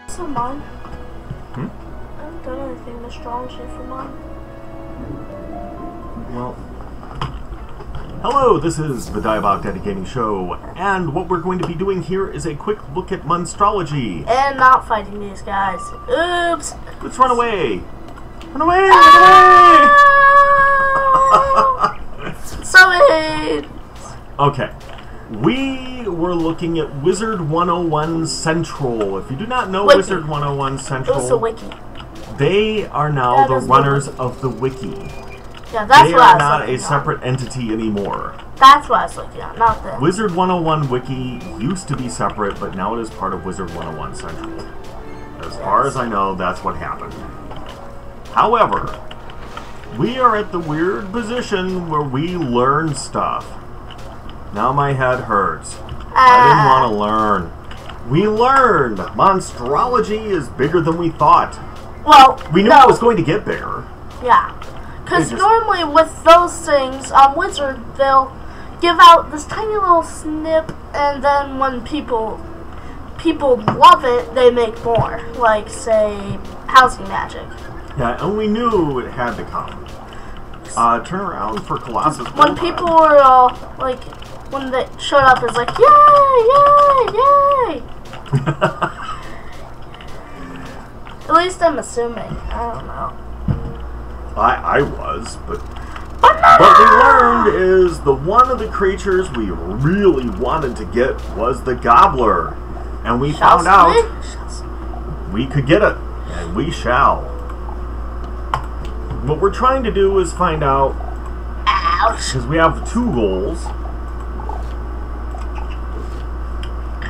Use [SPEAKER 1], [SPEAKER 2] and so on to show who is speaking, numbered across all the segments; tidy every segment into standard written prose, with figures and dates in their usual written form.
[SPEAKER 1] So mine.
[SPEAKER 2] Hmm?
[SPEAKER 1] I haven't done anything Monstrology for mine.
[SPEAKER 2] Well, hello, this is the Diabolic Dedicating Show, and what we're going to be doing here is a quick look at Monstrology.
[SPEAKER 1] And not fighting these guys. Oops!
[SPEAKER 2] Let's run away! Run away!
[SPEAKER 1] Ah!
[SPEAKER 2] Run away!
[SPEAKER 1] Summon!
[SPEAKER 2] Okay. We were looking at Wizard101 Central. If you do not know
[SPEAKER 1] Wiki.
[SPEAKER 2] Wizard101 Central,
[SPEAKER 1] It's a wiki.
[SPEAKER 2] they are now
[SPEAKER 1] That
[SPEAKER 2] the
[SPEAKER 1] is the
[SPEAKER 2] runners
[SPEAKER 1] wiki.
[SPEAKER 2] of the wiki.
[SPEAKER 1] Yeah, that's
[SPEAKER 2] They
[SPEAKER 1] what I
[SPEAKER 2] are
[SPEAKER 1] was
[SPEAKER 2] not
[SPEAKER 1] looking
[SPEAKER 2] a separate entity anymore.
[SPEAKER 1] That's what I was looking at, not this.
[SPEAKER 2] Wizard101 Wiki used to be separate, but now it is part of Wizard101 Central. As far as I know, that's what happened. However, we are at the weird position where we learn stuff. Now my head hurts. I didn't want to learn. We learned! Monstrology is bigger than we thought.
[SPEAKER 1] Well,
[SPEAKER 2] We knew
[SPEAKER 1] no.
[SPEAKER 2] it was going to get bigger.
[SPEAKER 1] Yeah. Because
[SPEAKER 2] They just-
[SPEAKER 1] normally with those things, on Wizard, they'll give out this tiny little snip, and then when people love it, they make more. Like, say, housing magic.
[SPEAKER 2] Yeah, and we knew it had to come. Turn around for Colossus.
[SPEAKER 1] When people were all, like, when they showed up, it's like, yay, yay, yay! At least I'm assuming. I don't know.
[SPEAKER 2] I was, but what we learned is the one of the creatures we really wanted to get was the Gobbler. And we found out we could get it, and we shall. What we're trying to do is find out,
[SPEAKER 1] Ouch!
[SPEAKER 2] because we have two goals.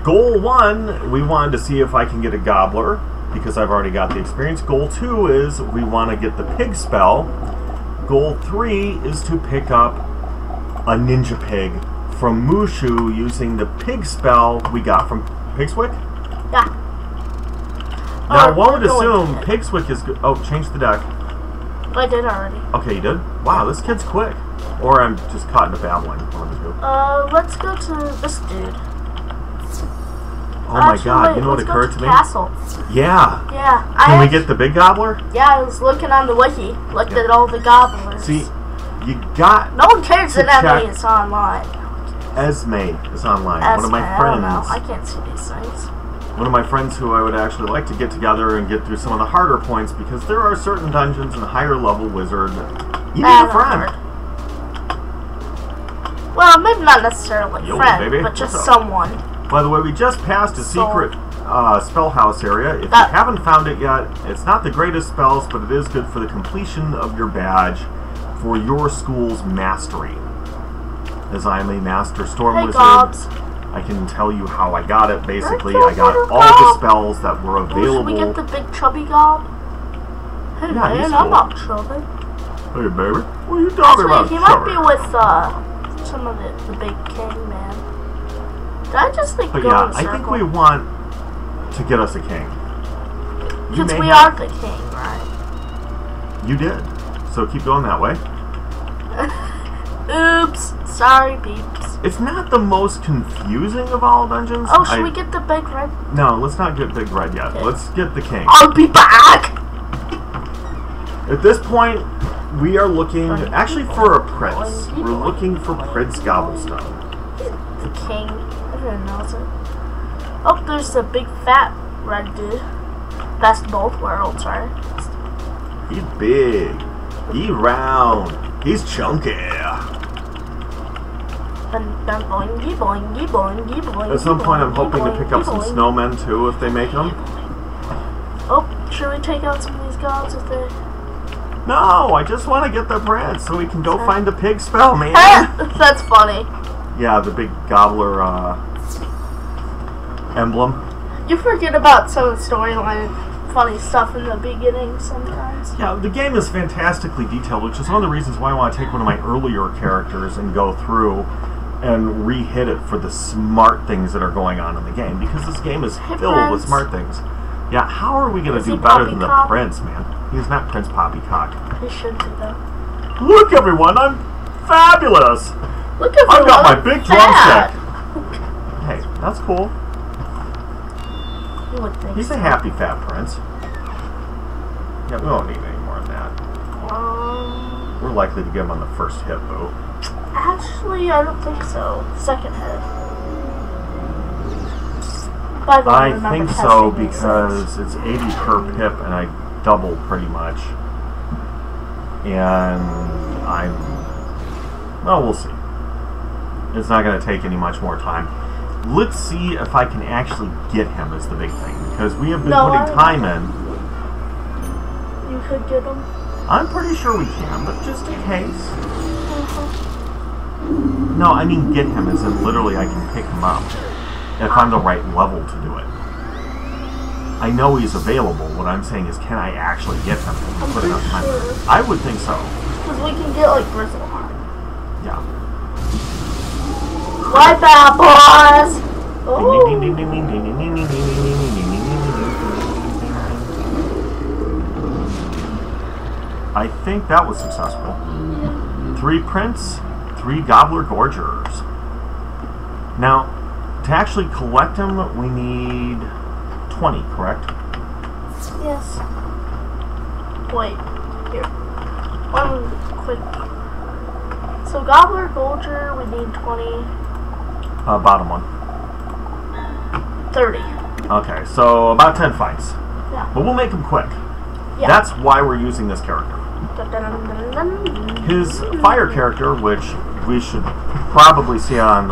[SPEAKER 2] Goal 1, we wanted to see if I can get a Gobbler, because I've already got the experience. Goal 2 is we want to get the pig spell. Goal 3 is to pick up a ninja pig from Mushu using the pig spell we got from Pigswick.
[SPEAKER 1] Yeah.
[SPEAKER 2] Now, one would
[SPEAKER 1] we're going
[SPEAKER 2] assume
[SPEAKER 1] to it.
[SPEAKER 2] Pigswick is good. Oh, change the deck.
[SPEAKER 1] I did already.
[SPEAKER 2] Okay, you did? Wow, this kid's quick. Or I'm just caught in a babbling. One of the two.
[SPEAKER 1] Let's go to this dude.
[SPEAKER 2] Oh my
[SPEAKER 1] Actually,
[SPEAKER 2] god,
[SPEAKER 1] wait,
[SPEAKER 2] you know what
[SPEAKER 1] let's go
[SPEAKER 2] occurred to me?
[SPEAKER 1] Castle.
[SPEAKER 2] Yeah.
[SPEAKER 1] Yeah.
[SPEAKER 2] Can we get the big gobbler?
[SPEAKER 1] Yeah, I was looking on the wiki. Looked
[SPEAKER 2] Yeah.
[SPEAKER 1] at all the gobblers.
[SPEAKER 2] See, you got
[SPEAKER 1] no one cares
[SPEAKER 2] to
[SPEAKER 1] that
[SPEAKER 2] check-
[SPEAKER 1] Emily is online.
[SPEAKER 2] Esme is online. One of
[SPEAKER 1] Esme,
[SPEAKER 2] my
[SPEAKER 1] I don't know.
[SPEAKER 2] friends.
[SPEAKER 1] I can't see these things.
[SPEAKER 2] One of my friends who I would actually like to get together and get through some of the harder points, because there are certain dungeons in higher level Wizard that you need a friend.
[SPEAKER 1] Well, maybe not necessarily
[SPEAKER 2] Yo,
[SPEAKER 1] friend,
[SPEAKER 2] baby.
[SPEAKER 1] but just
[SPEAKER 2] What's up?
[SPEAKER 1] someone.
[SPEAKER 2] By the way, we just passed a secret spell house area. If you
[SPEAKER 1] That-
[SPEAKER 2] haven't found it yet, it's not the greatest spells, but it is good for the completion of your badge for your school's mastery. As I am a master storm
[SPEAKER 1] Hey,
[SPEAKER 2] wizard,
[SPEAKER 1] Gobs.
[SPEAKER 2] I can tell you how I got it. Basically,
[SPEAKER 1] Hey,
[SPEAKER 2] I got
[SPEAKER 1] little
[SPEAKER 2] all the
[SPEAKER 1] Gob.
[SPEAKER 2] spells that were
[SPEAKER 1] Oh, should
[SPEAKER 2] available.
[SPEAKER 1] we get the big chubby gob? Hey
[SPEAKER 2] Yeah, he's
[SPEAKER 1] man,
[SPEAKER 2] cool.
[SPEAKER 1] I'm not chubby.
[SPEAKER 2] Hey, baby, what are you talking about?
[SPEAKER 1] Actually, he might be
[SPEAKER 2] Sorry.
[SPEAKER 1] with some of the big king man. Did I just like
[SPEAKER 2] But
[SPEAKER 1] go
[SPEAKER 2] yeah,
[SPEAKER 1] in a
[SPEAKER 2] I
[SPEAKER 1] circle?
[SPEAKER 2] think we want to get us a king. You
[SPEAKER 1] Because
[SPEAKER 2] may
[SPEAKER 1] we
[SPEAKER 2] have-
[SPEAKER 1] are the king, right?
[SPEAKER 2] You did. So keep going that way.
[SPEAKER 1] Oops. Sorry, peeps.
[SPEAKER 2] It's not the most confusing of all dungeons.
[SPEAKER 1] Oh, should we get the big red?
[SPEAKER 2] No, let's not get Big Red yet.
[SPEAKER 1] Okay.
[SPEAKER 2] Let's get the king.
[SPEAKER 1] I'll be back!
[SPEAKER 2] At this point, we are looking actually for a prince.
[SPEAKER 1] Boing,
[SPEAKER 2] We're
[SPEAKER 1] boing,
[SPEAKER 2] looking for
[SPEAKER 1] boing.
[SPEAKER 2] Prince Gobblestone.
[SPEAKER 1] The king. Everyone knows it. Oh, there's the big fat red dude. Best of both worlds, right?
[SPEAKER 2] He's big. He's round. He's chunky.
[SPEAKER 1] Boingy, boingy, boingy, boingy.
[SPEAKER 2] At some point, I'm hoping to pick up some
[SPEAKER 1] boingy.
[SPEAKER 2] snowmen too if they make them.
[SPEAKER 1] Oh, should we take out some of these gods if they...
[SPEAKER 2] No, I just want to get the prince so we can go find the pig spell, man.
[SPEAKER 1] That's funny.
[SPEAKER 2] Yeah, the big gobbler emblem.
[SPEAKER 1] You forget about some of the storyline funny stuff in the beginning sometimes.
[SPEAKER 2] Yeah, the game is fantastically detailed, which is one of the reasons why I want to take one of my earlier characters and go through and re-hit it for the smart things that are going on in the game, because this game is filled with smart things. Yeah, how are we going to
[SPEAKER 1] Is
[SPEAKER 2] do
[SPEAKER 1] he
[SPEAKER 2] better than the
[SPEAKER 1] Poppycock?
[SPEAKER 2] prince, man? He's not Prince Poppycock.
[SPEAKER 1] He should be though.
[SPEAKER 2] Look, everyone, I'm fabulous!
[SPEAKER 1] Look at
[SPEAKER 2] I've got my big
[SPEAKER 1] fat.
[SPEAKER 2] drumstick! Hey, that's cool.
[SPEAKER 1] would think
[SPEAKER 2] He's
[SPEAKER 1] so.
[SPEAKER 2] a happy fat prince. Yeah, we won't need any more than that. We're likely to get him on the first hit, though.
[SPEAKER 1] Actually, I don't think so. Second hit. By the way,
[SPEAKER 2] I
[SPEAKER 1] remember
[SPEAKER 2] think so
[SPEAKER 1] testing these
[SPEAKER 2] because
[SPEAKER 1] things.
[SPEAKER 2] it's 80 per pip and I double pretty much. And well, we'll see. It's not going to take any much more time. Let's see if I can actually get him is the big thing. Because we have been putting time in.
[SPEAKER 1] You could get him?
[SPEAKER 2] I'm pretty sure we can, but just in case. No, I mean get him as in literally I can pick him up. If I'm the right level to do it. I know he's available. What I'm saying is, can I actually get him?
[SPEAKER 1] I'm
[SPEAKER 2] Put
[SPEAKER 1] pretty
[SPEAKER 2] enough time.
[SPEAKER 1] sure.
[SPEAKER 2] I would think so.
[SPEAKER 1] Because we can get like Grizzleheart.
[SPEAKER 2] Yeah.
[SPEAKER 1] Wipe out, boys! Oh.
[SPEAKER 2] I think that was successful. 3 prints, 3 gobbler gorgers. Now, to actually collect them, we need 20, correct?
[SPEAKER 1] Yes. Wait. Here. One quick. So, Gobbler Golger, we need 20.
[SPEAKER 2] Bottom one.
[SPEAKER 1] 30.
[SPEAKER 2] Okay, so about 10 fights.
[SPEAKER 1] Yeah.
[SPEAKER 2] But we'll make them quick.
[SPEAKER 1] Yeah.
[SPEAKER 2] That's why we're using this character.
[SPEAKER 1] Dun, dun, dun, dun, dun.
[SPEAKER 2] His fire character, which we should probably see on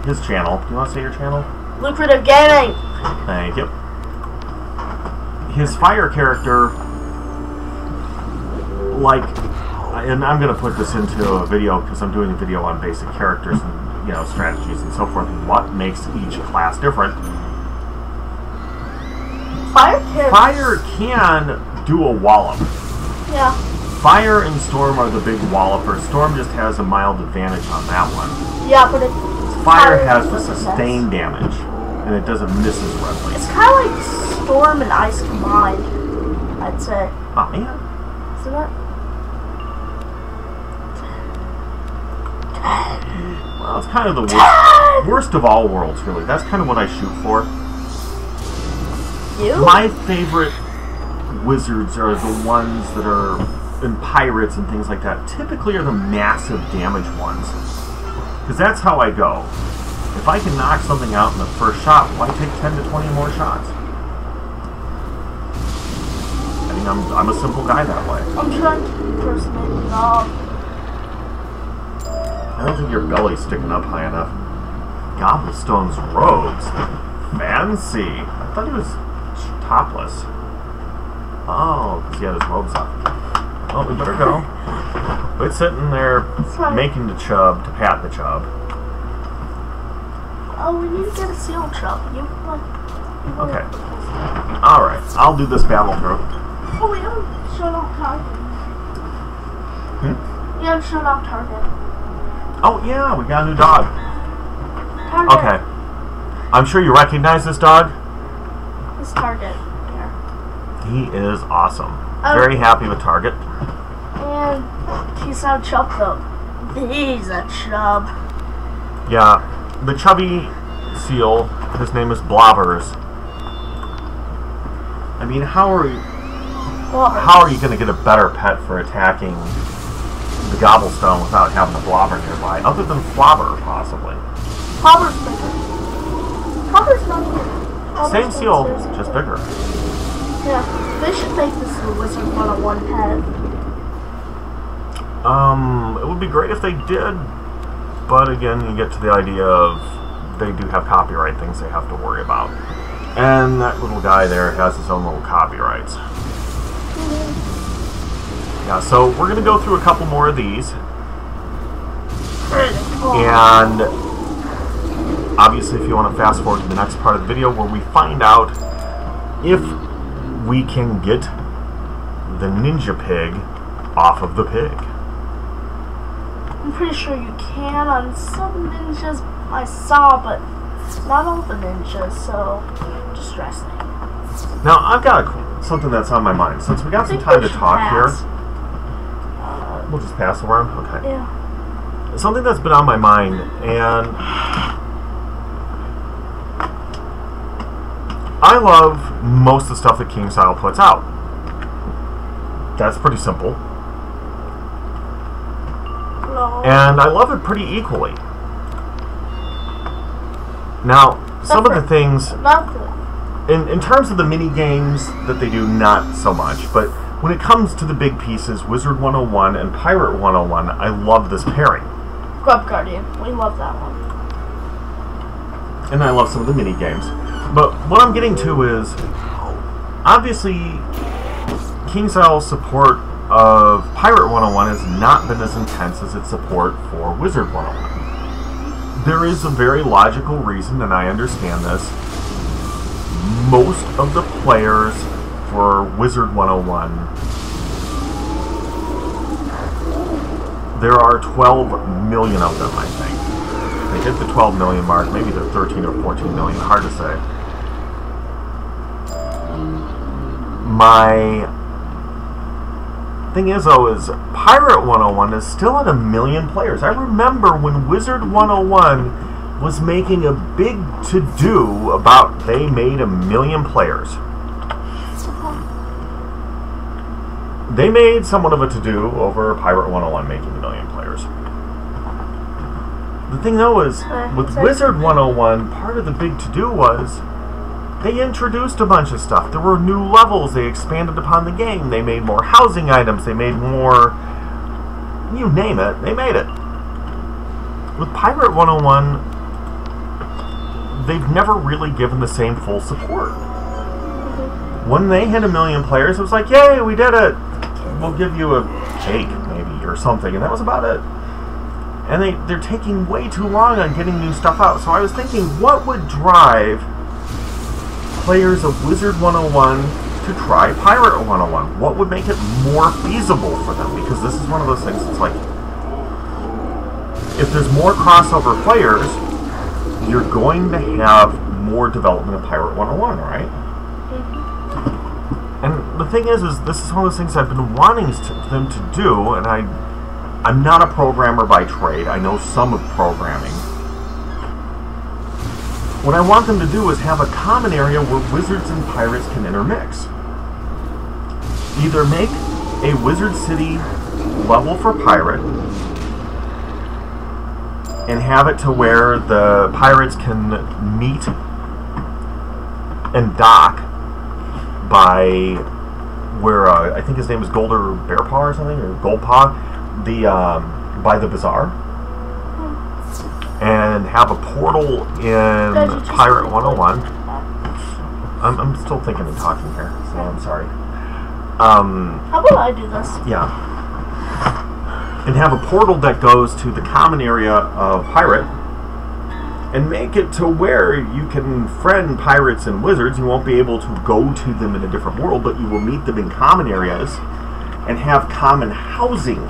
[SPEAKER 2] his channel. Do you want to say your channel?
[SPEAKER 1] Lucrative Gaming!
[SPEAKER 2] Thank you. His fire character, like, and I'm going to put this into a video because I'm doing a video on basic characters and, you know, strategies and so forth and what makes each class different. Fire can do a wallop.
[SPEAKER 1] Yeah.
[SPEAKER 2] Fire and Storm are the big wallopers. Storm just has a mild advantage on that one.
[SPEAKER 1] Yeah, but
[SPEAKER 2] Fire has the sustained damage, and it doesn't miss as readily.
[SPEAKER 1] it's kind of like Storm and Ice combined, I'd say.
[SPEAKER 2] Oh, yeah.
[SPEAKER 1] Isn't it?
[SPEAKER 2] Well, it's kind of the worst of all worlds, really. That's kind of what I shoot for.
[SPEAKER 1] You?
[SPEAKER 2] My favorite wizards are the ones that are in pirates and things like that. Typically are the massive damage ones. Because that's how I go. If I can knock something out in the first shot, why take 10 to 20 more shots? I mean, I'm a simple guy that way.
[SPEAKER 1] I'm trying to impersonate the dog.
[SPEAKER 2] I don't think your belly's sticking up high enough. Gobblestone's robes. Fancy. I thought he was topless. Oh, because he had his robes up. Oh, we better go. Quit sitting there making the chub to pat the chub.
[SPEAKER 1] Oh, we need to get a seal chub.
[SPEAKER 2] Okay. Alright, I'll do this battle through.
[SPEAKER 1] Oh, we haven't shut off target. We haven't shut off target.
[SPEAKER 2] Oh, yeah, we got a new dog.
[SPEAKER 1] Target.
[SPEAKER 2] Okay. I'm sure you recognize this dog.
[SPEAKER 1] This target. Here.
[SPEAKER 2] He is awesome. Very happy with Target.
[SPEAKER 1] And he's not a chub, though. He's a chub.
[SPEAKER 2] Yeah, the chubby seal, his name is Blobbers. I mean, how are you going to get a better pet for attacking the Gobblestone without having a Blobber nearby, other than Flobber, possibly?
[SPEAKER 1] Flobber's bigger. Flobber's not bigger.
[SPEAKER 2] Same seal, just bigger.
[SPEAKER 1] Yeah, they should make this a Wizard101 pet.
[SPEAKER 2] It would be great if they did, but again, you get to the idea of they do have copyright things they have to worry about. And that little guy there has his own little copyrights. Yeah, so we're going to go through a couple more of these. And obviously, if you want to fast forward to the next part of the video where we find out if we can get the ninja pig off of the pig.
[SPEAKER 1] I'm pretty sure you can on some ninjas I saw, but not all the ninjas, so just resting.
[SPEAKER 2] Now, I've got something that's on my mind. Since we got some time to talk here, we'll just pass around? Okay.
[SPEAKER 1] Yeah.
[SPEAKER 2] Something that's been on my mind, and I love most of the stuff that KingStyle puts out. That's pretty simple.
[SPEAKER 1] No.
[SPEAKER 2] And I love it pretty equally. Now, some of the things, in terms of the mini games that they do, not so much. But when it comes to the big pieces, Wizard101 and Pirate101, I love this pairing.
[SPEAKER 1] Grub Guardian, we love that one.
[SPEAKER 2] And I love some of the mini games. But what I'm getting to is, obviously, KingStyle's support of Pirate101 has not been as intense as its support for Wizard101. There is a very logical reason, and I understand this. Most of the players for Wizard101, there are 12 million of them, I think. They hit the 12 million mark, maybe they're 13 or 14 million, hard to say. My thing is, though, is Pirate101 is still at 1 million players. I remember when Wizard101 was making a big to-do about they made 1 million players. They made somewhat of a to-do over Pirate101 making 1 million players. The thing, though, is with Wizard101, part of the big to-do was they introduced a bunch of stuff. There were new levels. They expanded upon the game. They made more housing items. They made more... you name it, they made it. With Pirate101, they've never really given the same full support. When they hit 1 million players, it was like, yay, we did it. We'll give you a cake, maybe, or something. And that was about it. And they're taking way too long on getting new stuff out. So I was thinking, what would drive players of Wizard101 to try Pirate101? What would make it more feasible for them? Because this is one of those things that's like, if there's more crossover players, you're going to have more development of Pirate101, right? And the thing is this is one of those things I've been wanting them to do, and I'm not a programmer by trade. I know some of programming. What I want them to do is have a common area where wizards and pirates can intermix. Either make a Wizard City level for pirate and have it to where the pirates can meet and dock by where I think his name is Gold or Bearpaw or something, or Goldpaw, by the bazaar, and have a portal in Pirate101. I'm still thinking and talking here, so I'm sorry.
[SPEAKER 1] How about I do this?
[SPEAKER 2] Yeah. And have a portal that goes to the common area of pirate, and make it to where you can friend pirates and wizards. You won't be able to go to them in a different world, but you will meet them in common areas and have common housing.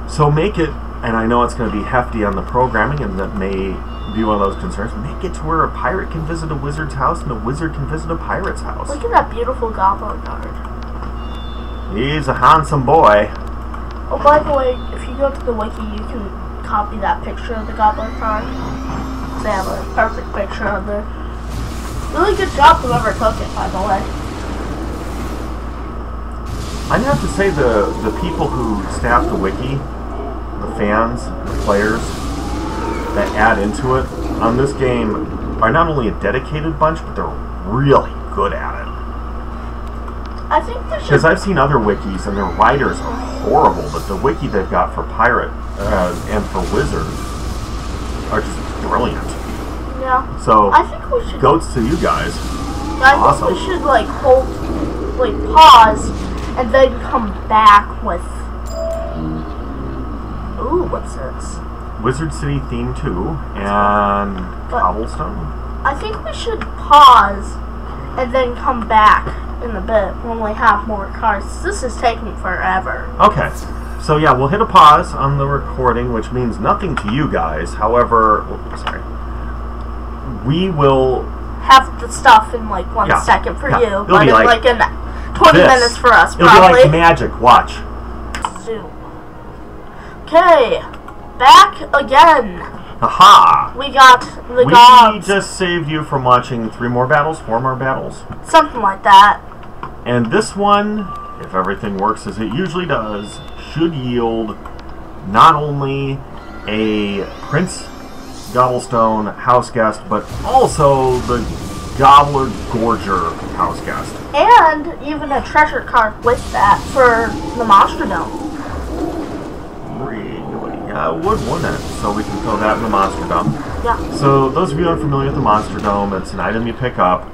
[SPEAKER 2] So make it, and I know it's going to be hefty on the programming, and that may be one of those concerns, make it to where a pirate can visit a wizard's house and a wizard can visit a pirate's house.
[SPEAKER 1] Look at that beautiful goblin card.
[SPEAKER 2] He's a handsome boy.
[SPEAKER 1] Oh, by the way, if you go to the wiki, you can copy that picture of the goblin card. They have a perfect picture of there. Really good job whoever took it, by the way.
[SPEAKER 2] I'd have to say the people who staff the wiki, the fans, the players that add into it on this game are not only a dedicated bunch, but they're really good at it.
[SPEAKER 1] I think they should...
[SPEAKER 2] Because I've seen other wikis and their writers are horrible, but the wiki they've got for Pirate and for Wizard are just brilliant.
[SPEAKER 1] Yeah.
[SPEAKER 2] So,
[SPEAKER 1] I think we should...
[SPEAKER 2] goats to you guys.
[SPEAKER 1] I think we should, like, pause, and then come back with... Ooh, what's this?
[SPEAKER 2] Wizard City Theme 2 and Cobblestone.
[SPEAKER 1] I think we should pause and then come back in a bit when we have more cards. This is taking forever.
[SPEAKER 2] Okay. So yeah, we'll hit a pause on the recording, which means nothing to you guys. However, we will
[SPEAKER 1] have the stuff in like 1 second for you, but in like in 20 minutes for us,
[SPEAKER 2] probably. It'll be like magic. Watch.
[SPEAKER 1] Zoom. Okay. Back again.
[SPEAKER 2] Haha!
[SPEAKER 1] We got the
[SPEAKER 2] We
[SPEAKER 1] gobs.
[SPEAKER 2] just saved you from watching 3 more battles, 4 more battles.
[SPEAKER 1] Something like that.
[SPEAKER 2] And this one, if everything works as it usually does, should yield not only a Prince Gobblestone house guest, but also the Gobbler Gorger house guest.
[SPEAKER 1] And even a treasure card with that for the Monstrodome.
[SPEAKER 2] Really? Yeah, it would, wouldn't it? So we can throw that in the Monstrodome.
[SPEAKER 1] Yeah.
[SPEAKER 2] So those of you unfamiliar with the Monstrodome, it's an item you pick up.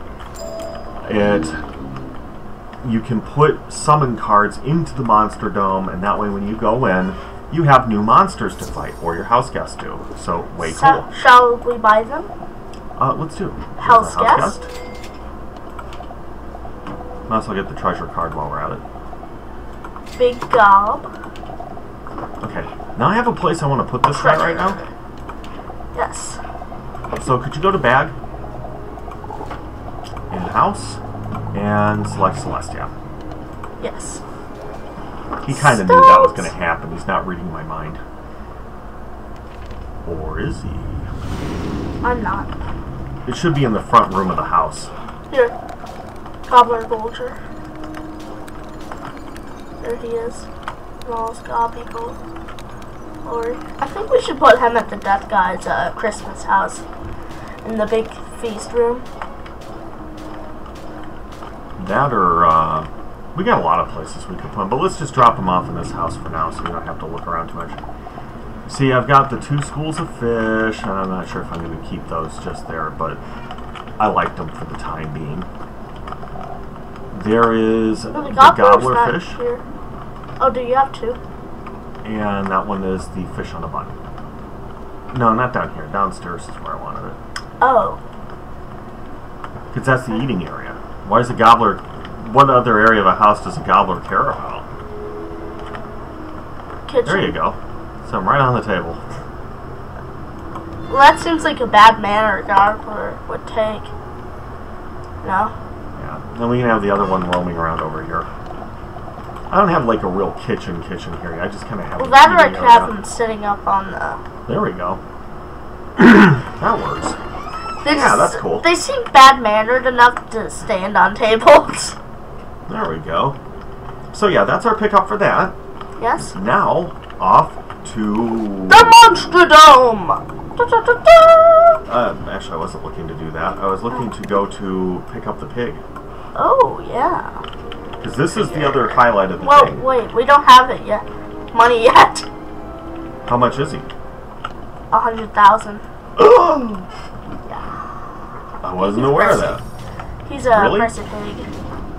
[SPEAKER 2] You can put summon cards into the Monstrodome, and that way when you go in, you have new monsters to fight, or your house guests do. So, way cool.
[SPEAKER 1] Shall we buy them?
[SPEAKER 2] Let's do.
[SPEAKER 1] House guest?
[SPEAKER 2] Might as well get the treasure card while we're at it.
[SPEAKER 1] Big gob.
[SPEAKER 2] Okay, now I have a place I want to put this guy right now.
[SPEAKER 1] Yes.
[SPEAKER 2] So could you go to bag, in house, and select Celestia.
[SPEAKER 1] Yes.
[SPEAKER 2] He kind of knew that was going to happen. He's not reading my mind. Or is he?
[SPEAKER 1] I'm not.
[SPEAKER 2] It should be in the front room of the house.
[SPEAKER 1] Here. Gobbler Vulture. There he is. Walls, Gobby Gold. Or I think we should put him at the Death Guy's Christmas house. In the big feast room.
[SPEAKER 2] That or, we got a lot of places we could put him, but let's just drop him off in this house for now so we don't have to look around too much. See, I've got the 2 schools of fish, and I'm not sure if I'm going to keep those just there, but I liked them for the time being. There is the gobbler fish.
[SPEAKER 1] Here. Oh, do you have 2?
[SPEAKER 2] And that one is the fish on the bun. No, not down here. Downstairs is where I wanted it.
[SPEAKER 1] Oh.
[SPEAKER 2] Because that's the eating area. Why is the gobbler... What other area of a house does a gobbler care about?
[SPEAKER 1] Kitchen.
[SPEAKER 2] There you go. Some right on the table.
[SPEAKER 1] Well, that seems like a bad manner a gobbler would take. No?
[SPEAKER 2] Yeah. Then we can have the other one roaming around over here. I don't have like a real kitchen here. I just kind of have.
[SPEAKER 1] Well, that or I could have them sitting up on the.
[SPEAKER 2] There we go. That works. Yeah, that's cool.
[SPEAKER 1] They seem bad mannered enough to stand on tables.
[SPEAKER 2] There we go. So yeah, that's our pickup for that.
[SPEAKER 1] Yes.
[SPEAKER 2] Now off to
[SPEAKER 1] the Monstrodome. Da, da, da, da.
[SPEAKER 2] Actually, I wasn't looking to do that. I was looking to go to pick up the pig.
[SPEAKER 1] Oh yeah.
[SPEAKER 2] Because this is the other highlight of the thing.
[SPEAKER 1] Wait, we don't have it yet. Money yet.
[SPEAKER 2] How much is he?
[SPEAKER 1] 100,000.
[SPEAKER 2] Oh! I wasn't aware of that.
[SPEAKER 1] He's a pricey pig.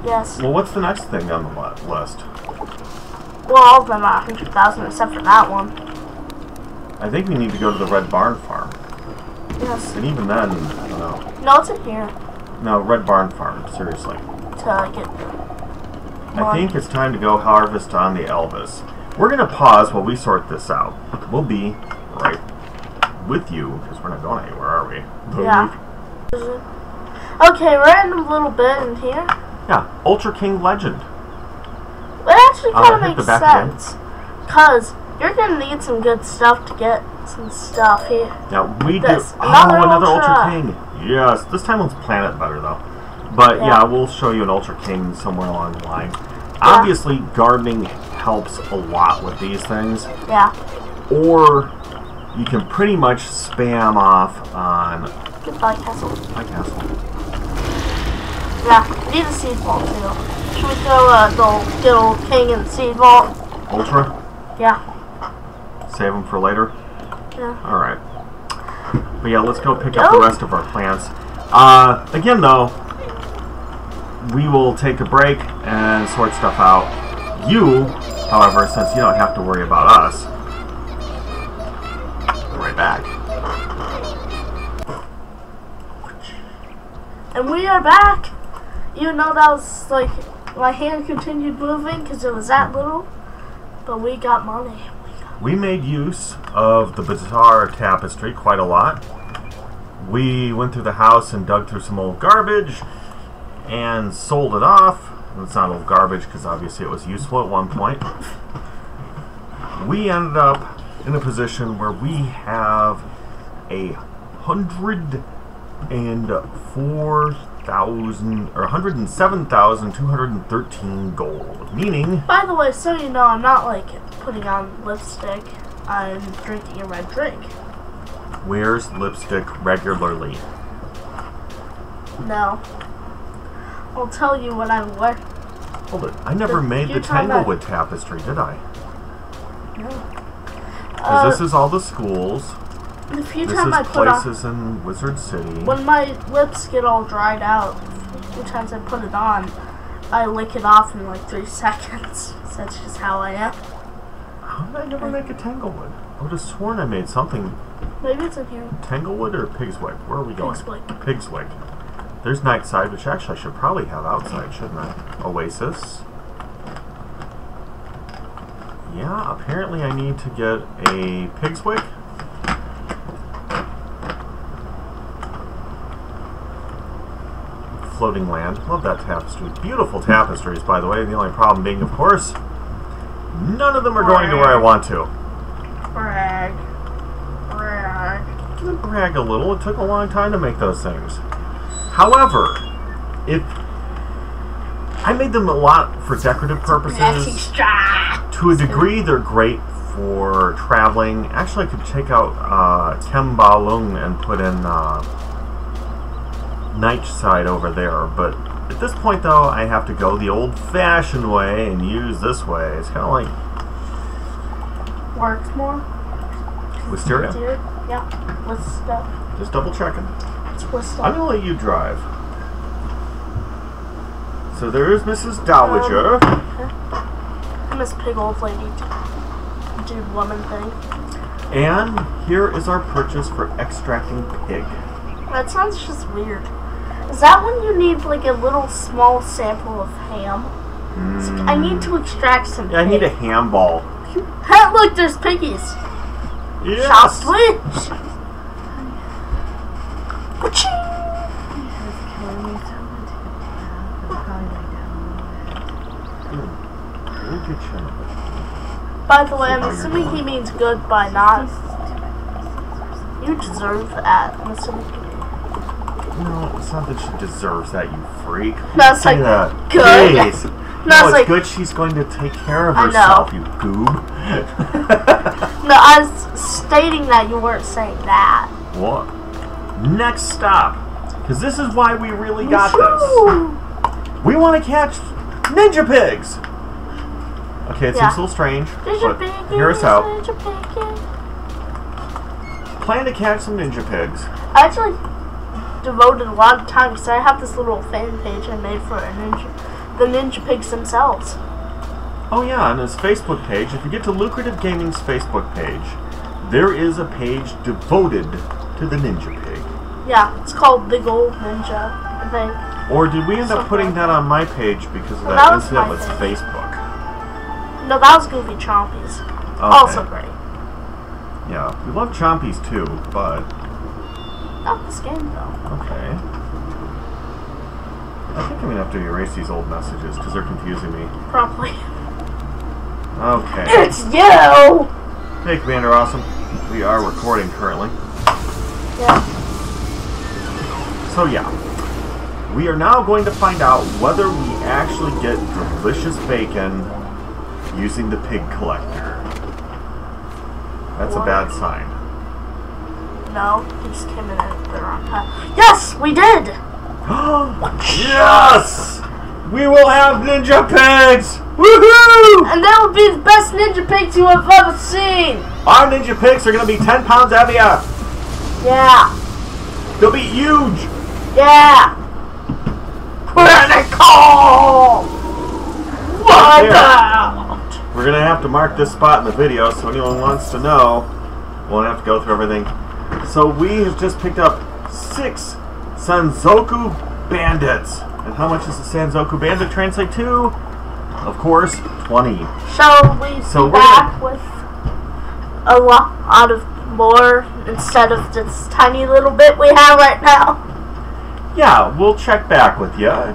[SPEAKER 1] Yes.
[SPEAKER 2] Well, what's the next thing on the list?
[SPEAKER 1] Well, all of them are 100,000 except for that one.
[SPEAKER 2] I think we need to go to the Red Barn Farm.
[SPEAKER 1] Yes.
[SPEAKER 2] And even then, I don't know.
[SPEAKER 1] No, it's in here.
[SPEAKER 2] No, Red Barn Farm, seriously.
[SPEAKER 1] To get
[SPEAKER 2] I think it's time to go harvest on the Elvis. We're going to pause while we sort this out. We'll be right with you, because we're not going anywhere, are we?
[SPEAKER 1] Yeah. Okay, we're in a little bit in here.
[SPEAKER 2] Yeah, Ultra King Legend.
[SPEAKER 1] It actually kind of makes sense. Because you're going to need some good stuff to get some stuff here.
[SPEAKER 2] Yeah, we do.
[SPEAKER 1] Another
[SPEAKER 2] Ultra King. Yes, this time let's plan it better, though. But yeah, we'll show you an Ultra King somewhere along the line. Yeah. Obviously, gardening helps a lot with these things.
[SPEAKER 1] Yeah.
[SPEAKER 2] Or you can pretty much spam off on...
[SPEAKER 1] Goodbye, Castle.
[SPEAKER 2] Bye, Castle.
[SPEAKER 1] Yeah, we need a seed vault, too. Should we throw the good old king in the seed vault?
[SPEAKER 2] Ultra?
[SPEAKER 1] Yeah.
[SPEAKER 2] Save them for later?
[SPEAKER 1] Yeah.
[SPEAKER 2] Alright. But yeah, let's go pick up the rest of our plants. Again, though, we will take a break and sort stuff out. You, however, since you don't have to worry about us, we're right back.
[SPEAKER 1] And we are back! Even though that was like, my hand continued moving because it was that little, but we got money.
[SPEAKER 2] We made use of the Bazaar tapestry quite a lot. We went through the house and dug through some old garbage and sold it off. It's not old garbage because obviously it was useful at one point. We ended up in a position where we have 107,213 gold. Meaning,
[SPEAKER 1] by the way, so you know, I'm not like putting on lipstick. I'm drinking a red drink.
[SPEAKER 2] wears lipstick regularly.
[SPEAKER 1] No. I'll tell you when I wear.
[SPEAKER 2] Hold it. I never made the Tanglewood tapestry, did I?
[SPEAKER 1] No.
[SPEAKER 2] Because this is all the schools.
[SPEAKER 1] The few
[SPEAKER 2] This
[SPEAKER 1] times I
[SPEAKER 2] is
[SPEAKER 1] put
[SPEAKER 2] places in Wizard City.
[SPEAKER 1] when my lips get all dried out, the few times I put it on, I lick it off in like 3 seconds. So that's just how I am.
[SPEAKER 2] How did I never make a Tanglewood? I would have sworn I made something.
[SPEAKER 1] Maybe it's in here.
[SPEAKER 2] Tanglewood or Pigswick? Where are we going?
[SPEAKER 1] Pigswick.
[SPEAKER 2] Pigswick. There's Nightside, which actually I should probably have outside, shouldn't I? Oasis. Yeah, apparently I need to get a Pigswick. Floating Land. Love that tapestry. Beautiful tapestries, by the way. The only problem being, of course, none of them are going to where I want to.
[SPEAKER 1] Brag. Brag.
[SPEAKER 2] Brag a little. It took a long time to make those things. However, if I made them a lot for decorative purposes, to a degree they're great for traveling. Actually, I could take out Kembalung and put in Nightside over there, but at this point though I have to go the old-fashioned way and use this way. It's kind of like
[SPEAKER 1] Works more?
[SPEAKER 2] Wisteria?
[SPEAKER 1] Yeah, with stuff.
[SPEAKER 2] Just double checking.
[SPEAKER 1] It's with stuff.
[SPEAKER 2] I'm gonna let you drive. So there's Mrs. Dowager.
[SPEAKER 1] Miss Pig Old Lady Dude Woman thing.
[SPEAKER 2] And here is our purchase for extracting pig.
[SPEAKER 1] That sounds just weird. Is that when you need like a little small sample of ham? I need to extract some pig.
[SPEAKER 2] I need a ham ball.
[SPEAKER 1] Hey, look, there's piggies.
[SPEAKER 2] Yes.
[SPEAKER 1] Shall switch. By the way, I'm assuming he means goodbye, not. You deserve that. I'm assuming.
[SPEAKER 2] No, it's not that she deserves that, you freak.
[SPEAKER 1] No, it's like
[SPEAKER 2] that.
[SPEAKER 1] good.
[SPEAKER 2] Please.
[SPEAKER 1] No, it's like
[SPEAKER 2] good. She's going to take care of herself, you goob.
[SPEAKER 1] No, I was stating that you weren't saying that.
[SPEAKER 2] What? Next stop. Because this is why we really got this. We want to catch ninja pigs. Okay, it seems a little strange, but hear us out. Plan to catch some ninja pigs.
[SPEAKER 1] I actually devoted a lot of time because I have this little fan page I made for the ninja pigs themselves.
[SPEAKER 2] Oh yeah, on his Facebook page, if you get to Lucrative Gaming's Facebook page, there is a page devoted to the ninja pig.
[SPEAKER 1] Yeah, it's called Big Old Ninja, I think.
[SPEAKER 2] Or did we end up putting that on my page because of that incident with Facebook?
[SPEAKER 1] No, that was Goofy Chompies.
[SPEAKER 2] Okay.
[SPEAKER 1] Also great.
[SPEAKER 2] Yeah, we love Chompies too, but...
[SPEAKER 1] Not this game, though.
[SPEAKER 2] Okay. I think I'm going to have to erase these old messages because they're confusing me.
[SPEAKER 1] Probably.
[SPEAKER 2] Okay.
[SPEAKER 1] It's you!
[SPEAKER 2] Hey, Commander Awesome. We are recording currently.
[SPEAKER 1] Yeah.
[SPEAKER 2] So yeah. We are now going to find out whether we actually get delicious bacon using the pig collector. That's a bad sign.
[SPEAKER 1] No, he just came in at the wrong time. Yes, we did!
[SPEAKER 2] Yes! We will have ninja pigs! Woohoo!
[SPEAKER 1] And that would be the best ninja pigs you have ever seen!
[SPEAKER 2] Our ninja pigs are going to be 10 pounds heavier!
[SPEAKER 1] Yeah.
[SPEAKER 2] They'll be huge!
[SPEAKER 1] Yeah! Critical! Wipeout!
[SPEAKER 2] We're going to have to mark this spot in the video so anyone wants to know. Won't have to go through everything. So we have just picked up 6 Sanzoku Bandits. And how much does the Sanzoku Bandit translate to? Of course, 20.
[SPEAKER 1] Shall we be back with a lot of more instead of this tiny little bit we have right now?
[SPEAKER 2] Yeah, we'll check back with you.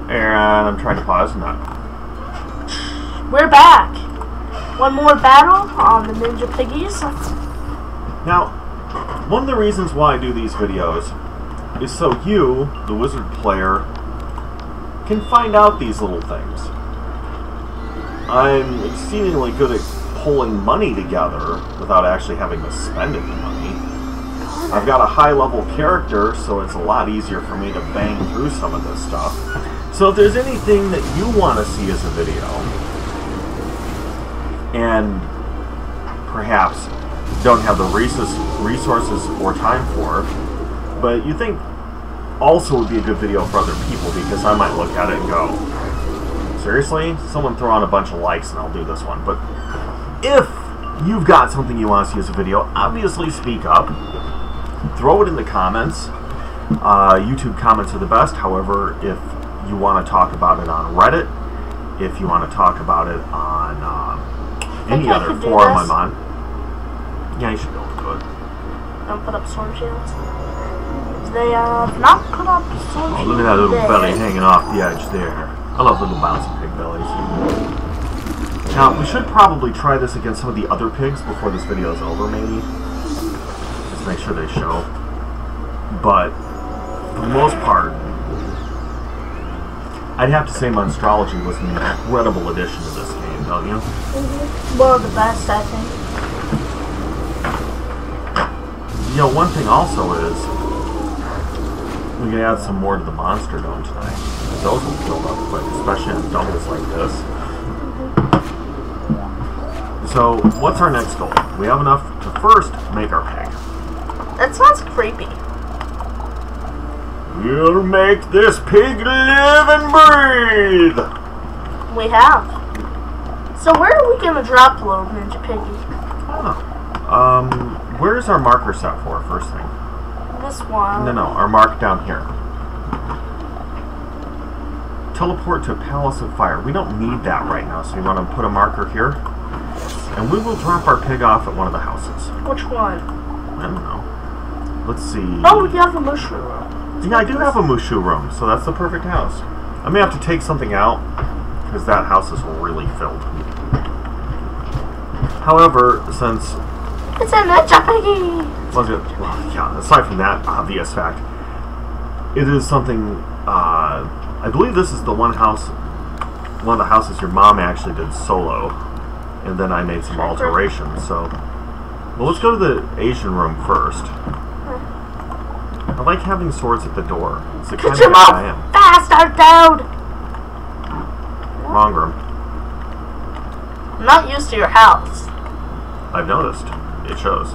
[SPEAKER 2] And I'm trying to pause. Not.
[SPEAKER 1] We're back. one more battle on the Ninja Piggies.
[SPEAKER 2] Now, one of the reasons why I do these videos is so you, the Wizard player, can find out these little things. I'm exceedingly good at pulling money together without actually having to spend any money. I've got a high-level character, so it's a lot easier for me to bang through some of this stuff. So if there's anything that you want to see as a video, and perhaps don't have the resources or time for, but you think also would be a good video for other people, because I might look at it and go, seriously? Someone throw on a bunch of likes and I'll do this one. But if you've got something you want to see as a video, obviously speak up. Throw it in the comments. YouTube comments are the best. However, if you want to talk about it on Reddit, if you want to talk about it on any other forum I'm on, yeah, you should be able to do it.
[SPEAKER 1] Don't put up storm shields. They have not put up storm shields.
[SPEAKER 2] Oh, look at that little belly hanging off the edge there. I love little bouncy pig bellies. Now, we should probably try this against some of the other pigs before this video is over, maybe. Just make sure they show. But, for the most part, I'd have to say Monstrology was an incredible addition to this game, don't you?
[SPEAKER 1] Mm-hmm. One of the best, I think.
[SPEAKER 2] You know, one thing also is, we can add some more to the Monster Dome tonight. Those will build up quick, especially on doubles like this. So, what's our next goal? We have enough to first make our pig.
[SPEAKER 1] That sounds creepy.
[SPEAKER 2] We'll make this pig live and breathe!
[SPEAKER 1] We have. So where are we going to drop little Ninja Piggy?
[SPEAKER 2] Oh. Where's our marker set for, first thing?
[SPEAKER 1] This one.
[SPEAKER 2] No, our mark down here. Teleport to Palace of Fire. We don't need that right now, so you want to put a marker here? And we will drop our pig off at one of the houses.
[SPEAKER 1] Which one?
[SPEAKER 2] I don't know. Let's see.
[SPEAKER 1] Oh, we have a mushroom room.
[SPEAKER 2] Yeah, I do have a Mushu room, so that's the perfect house. I may have to take something out, because that house is really filled. However, since...
[SPEAKER 1] It's a Ninja Piggy!
[SPEAKER 2] Well, yeah, aside from that obvious fact, it is something, I believe this is the one of the houses your mom actually did solo, and then I made some alterations, so... Well, let's go to the Asian room first. I like having swords at the door. It's the kind of guy I am.
[SPEAKER 1] Fast, out down!
[SPEAKER 2] Wrong room.
[SPEAKER 1] I'm not used to your house.
[SPEAKER 2] I've noticed. It shows.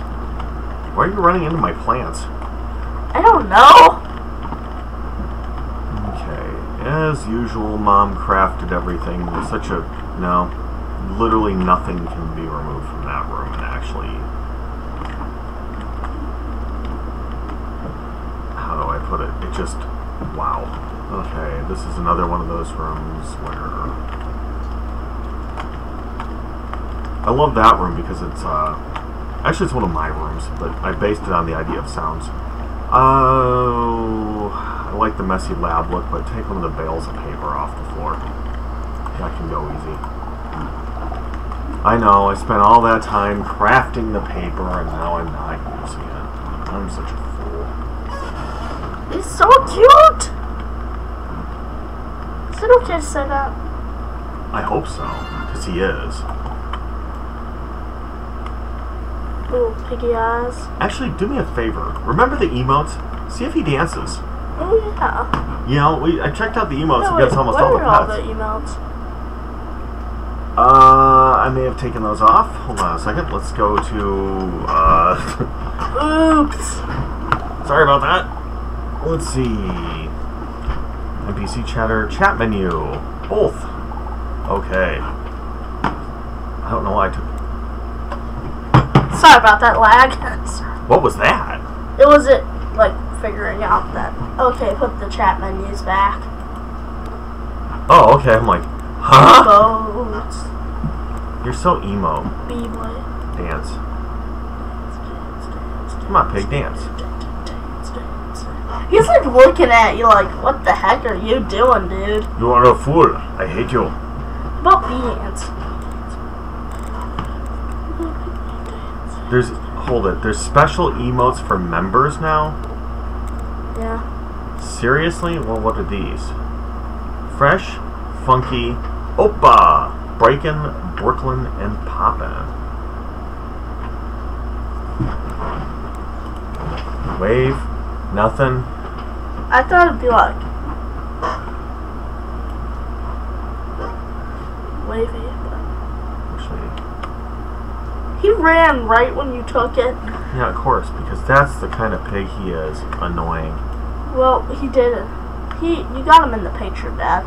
[SPEAKER 2] Why are you running into my plants?
[SPEAKER 1] I don't know.
[SPEAKER 2] Okay. As usual, Mom crafted everything. Such a... No. Literally nothing can be removed from that room, and actually... How do I put it? It just... Wow. Okay, this is another one of those rooms where... I love that room because it's, actually it's one of my rooms, but I based it on the idea of sounds. Oh... I like the messy lab look, but take one of the bales of paper off the floor. That can go easy. I know, I spent all that time crafting the paper, and now I'm not using it. I'm such a fool.
[SPEAKER 1] He's so cute! Is it okay to say that?
[SPEAKER 2] I hope so, because he is.
[SPEAKER 1] Little piggy eyes.
[SPEAKER 2] Actually, do me a favor. Remember the emotes? See if he dances.
[SPEAKER 1] Oh, yeah.
[SPEAKER 2] You know, I checked out the emotes
[SPEAKER 1] No,
[SPEAKER 2] against almost all the pets.
[SPEAKER 1] What are all the emotes?
[SPEAKER 2] I may have taken those off. Hold on a second. Let's go to,
[SPEAKER 1] Oops.
[SPEAKER 2] Sorry about that. Let's see. NPC chatter, chat menu. Both. Okay. I don't know why I took...
[SPEAKER 1] Sorry about that lag.
[SPEAKER 2] What was that?
[SPEAKER 1] It wasn't, like, figuring out that... Okay, put the chat menus back.
[SPEAKER 2] Oh, okay. I'm like, huh?
[SPEAKER 1] Emotes.
[SPEAKER 2] You're so emo.
[SPEAKER 1] B-boy.
[SPEAKER 2] Dance. Come on, pig, dance.
[SPEAKER 1] He's like looking at you like, what the heck are you doing, dude?
[SPEAKER 2] You are a fool. I hate you.
[SPEAKER 1] About beans.
[SPEAKER 2] Hold it. There's special emotes for members now?
[SPEAKER 1] Yeah.
[SPEAKER 2] Seriously? Well, what are these? Fresh, funky, Opa, Breakin', Brooklyn, and Poppin'. Wave, nothing.
[SPEAKER 1] I thought it'd be like wavy, but
[SPEAKER 2] Actually,
[SPEAKER 1] he ran right when you took it.
[SPEAKER 2] yeah, of course, because that's the kind of pig he is. Annoying.
[SPEAKER 1] Well, he didn't. You got him in the picture, Dad.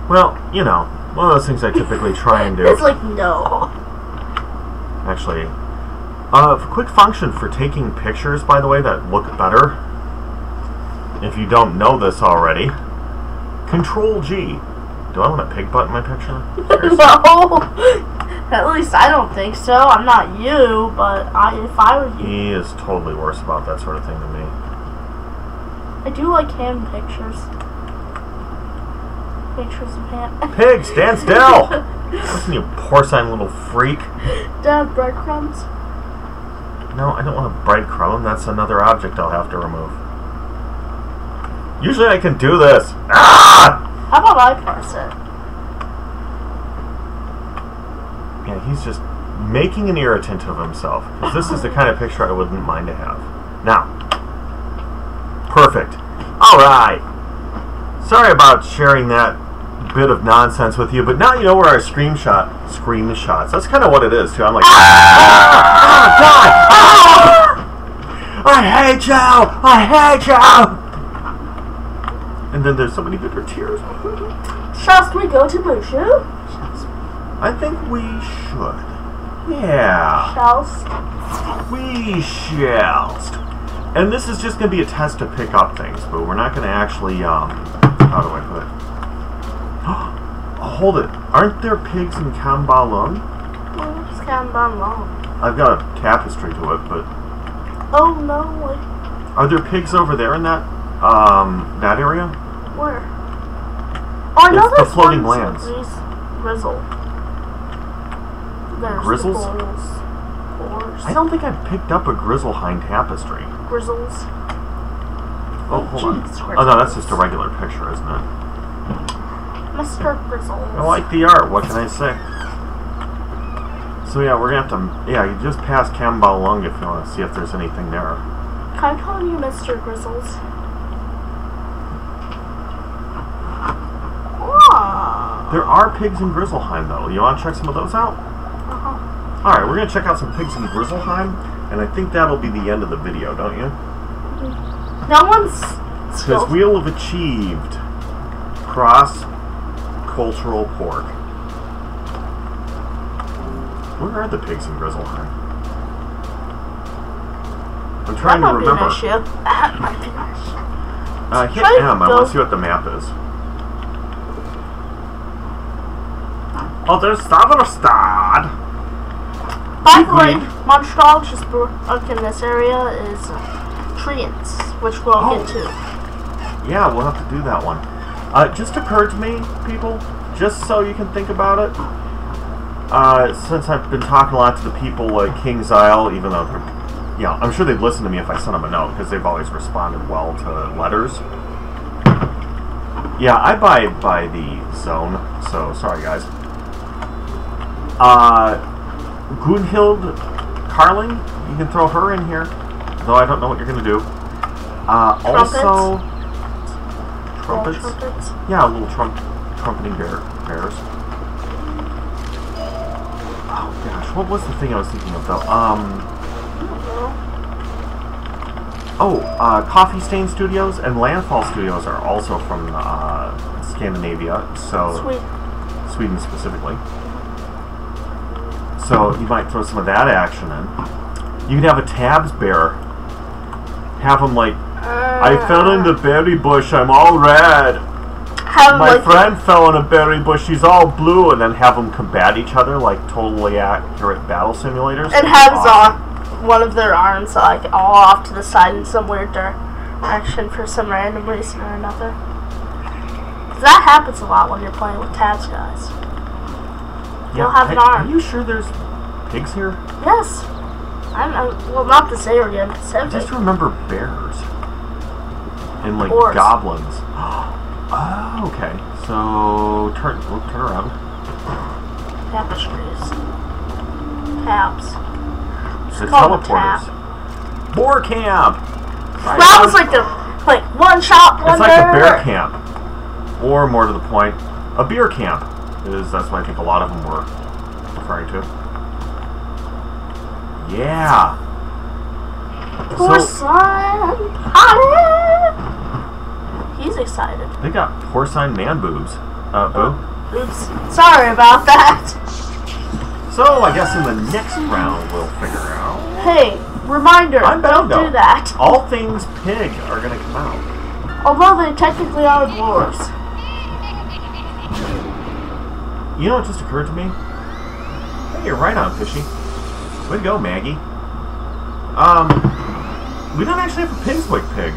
[SPEAKER 2] Well, you know, one of those things I typically try and do.
[SPEAKER 1] It's like, no.
[SPEAKER 2] Actually, quick function for taking pictures, by the way, that look better. If you don't know this already, Control G. Do I want a pig butt in my picture?
[SPEAKER 1] No. At least I don't think so. I'm not you, but if I were you.
[SPEAKER 2] He is totally worse about that sort of thing than me.
[SPEAKER 1] I do like ham pictures. Pictures of ham.
[SPEAKER 2] Pig, stand still! Listen, you porcine little freak.
[SPEAKER 1] Dad, breadcrumbs?
[SPEAKER 2] No, I don't want a breadcrumb. That's another object I'll have to remove. Usually I can do this. Ah!
[SPEAKER 1] How about I parse it?
[SPEAKER 2] Yeah, he's just making an irritant of himself. Because this is the kind of picture I wouldn't mind to have. Now. Perfect. Alright. Sorry about sharing that bit of nonsense with you, but now you know where our screenshots. That's kind of what it is, too. I'm like, God! I hate you! I hate you! And then there's so many bitter tears.
[SPEAKER 1] Shall we go to Mushu?
[SPEAKER 2] I think we should. Yeah.
[SPEAKER 1] Shall
[SPEAKER 2] We shall. And this is just going to be a test to pick up things, but we're not going to actually, how do I put it? Oh, hold it. Aren't there pigs in Kambalung?
[SPEAKER 1] Where's Kambalung?
[SPEAKER 2] I've got a tapestry to it, but...
[SPEAKER 1] Oh, no.
[SPEAKER 2] Are there pigs over there in that, that area?
[SPEAKER 1] Where? Oh, I know
[SPEAKER 2] the
[SPEAKER 1] there's
[SPEAKER 2] floating
[SPEAKER 1] one
[SPEAKER 2] lands.
[SPEAKER 1] Grizzle. There's
[SPEAKER 2] Grizzles?
[SPEAKER 1] The Boars.
[SPEAKER 2] I don't think I've picked up a Grizzlehind tapestry.
[SPEAKER 1] Grizzles.
[SPEAKER 2] Oh, hold on.
[SPEAKER 1] Jeez,
[SPEAKER 2] Oh, no, that's just a regular picture, isn't it?
[SPEAKER 1] Mr. Grizzles.
[SPEAKER 2] I like the art. What can I say? So, yeah, we're going to have to... Yeah, you just pass Kambalung if you want to see if there's anything there.
[SPEAKER 1] Can I call you Mr. Grizzles?
[SPEAKER 2] There are pigs in Grizzleheim, though. You want to check some of those out?
[SPEAKER 1] Uh-huh.
[SPEAKER 2] Alright, we're going to check out some pigs in Grizzleheim, and I think that'll be the end of the video, don't you?
[SPEAKER 1] No one's...
[SPEAKER 2] Because we'll have achieved cross-cultural pork. Where are the pigs in Grizzleheim? I'm trying to remember.
[SPEAKER 1] That might be an issue.
[SPEAKER 2] Hit M. I want to see what the map is. Oh, there's Stavrostad.
[SPEAKER 1] By the way, Monstrology's book in this area is Treants, which we'll get to.
[SPEAKER 2] Yeah, we'll have to do that one. Just occurred to me, people, just so you can think about it, since I've been talking a lot to the people at King's Isle, even though they're, you know, I'm sure they'd listen to me if I sent them a note, because they've always responded well to letters. Yeah, I buy by the zone, so sorry guys. Gunhild Carling, you can throw her in here, though I don't know what you're going to do. Also, trumpets. Yeah, little trumpeting bears. Oh gosh, what was the thing I was thinking of though? Coffee Stain Studios and Landfall Studios are also from Scandinavia, so Sweden specifically. So you might throw some of that action in. You could have a Tabs bear. Have them like, I fell in the berry bush, I'm all red. My friend fell in a berry bush, she's all blue, and then have them combat each other like totally accurate battle simulators.
[SPEAKER 1] And have one of their arms like all off to the side in some weird direction for some random reason or another. That happens a lot when you're playing with Tabs guys. You'll have an arm.
[SPEAKER 2] Are you sure there's pigs here?
[SPEAKER 1] Yes. Well, not this area.
[SPEAKER 2] I just remember bears. And like
[SPEAKER 1] Horse.
[SPEAKER 2] goblins. Oh, okay. So turn around.
[SPEAKER 1] Tapestries. Tabs.
[SPEAKER 2] The
[SPEAKER 1] call it
[SPEAKER 2] teleporters. Boar camp. Right,
[SPEAKER 1] that was like one shot, one
[SPEAKER 2] It's like a bear camp, or more to the point, a beer camp. That's what I think a lot of them were referring to. Yeah.
[SPEAKER 1] Porcine Honey! He's excited.
[SPEAKER 2] They got porcine man boobs. Boo.
[SPEAKER 1] Oops. Sorry about that.
[SPEAKER 2] So I guess in the next round we'll figure out.
[SPEAKER 1] Hey, reminder, don't do that.
[SPEAKER 2] All things pig are gonna come out.
[SPEAKER 1] Although they technically are dwarves.
[SPEAKER 2] You know what just occurred to me? Hey, you're right on, Fishy. Way to go, Maggie. We don't actually have a Pigswick pig.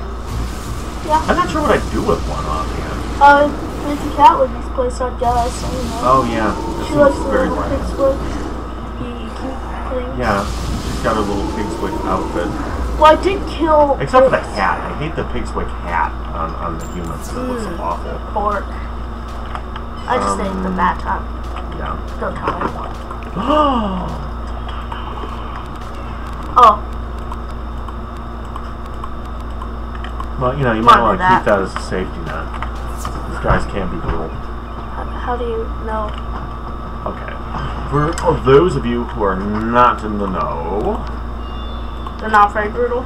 [SPEAKER 1] Yeah.
[SPEAKER 2] I'm not sure what I'd do with one offhand.
[SPEAKER 1] There's a cat with this place, I guess. I don't know.
[SPEAKER 2] Oh, yeah.
[SPEAKER 1] She likes the
[SPEAKER 2] very
[SPEAKER 1] little
[SPEAKER 2] random.
[SPEAKER 1] Pigswick. Cute thing.
[SPEAKER 2] Yeah, she's got a little Pigswick outfit.
[SPEAKER 1] Well, I did kill...
[SPEAKER 2] Except for the hat. I hate the Pigswick hat on the humans. It looks awful.
[SPEAKER 1] Pork. I just ate them that time.
[SPEAKER 2] Yeah.
[SPEAKER 1] Don't tell anyone. Oh.
[SPEAKER 2] Well, you know, you might want to keep that as a safety net. These guys can be brutal.
[SPEAKER 1] How do you know?
[SPEAKER 2] Okay. For those of you who are not in the know...
[SPEAKER 1] They're not very brutal?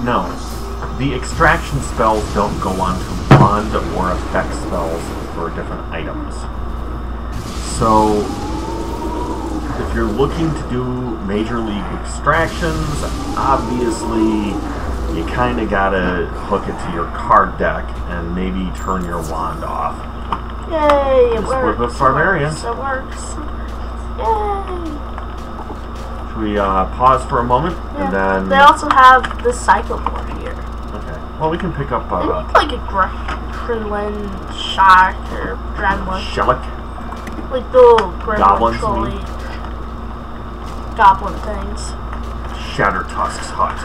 [SPEAKER 2] No. The extraction spells don't go on to bond or affect spells for different items. So, if you're looking to do Major League extractions, obviously you kind of gotta hook it to your card deck and maybe turn your wand off.
[SPEAKER 1] Yay, it
[SPEAKER 2] Just
[SPEAKER 1] works.
[SPEAKER 2] with barbarians.
[SPEAKER 1] It works. Yay.
[SPEAKER 2] Should we pause for a moment?
[SPEAKER 1] Yeah.
[SPEAKER 2] And then...
[SPEAKER 1] They also have the Psychomore here.
[SPEAKER 2] Okay. Well, we can pick up...
[SPEAKER 1] They look like a Gremlin shark or Gremlin.
[SPEAKER 2] Shellac.
[SPEAKER 1] Like the little Gremlin
[SPEAKER 2] Goblins,
[SPEAKER 1] trolley. Goblin things.
[SPEAKER 2] Shattertusk's hut.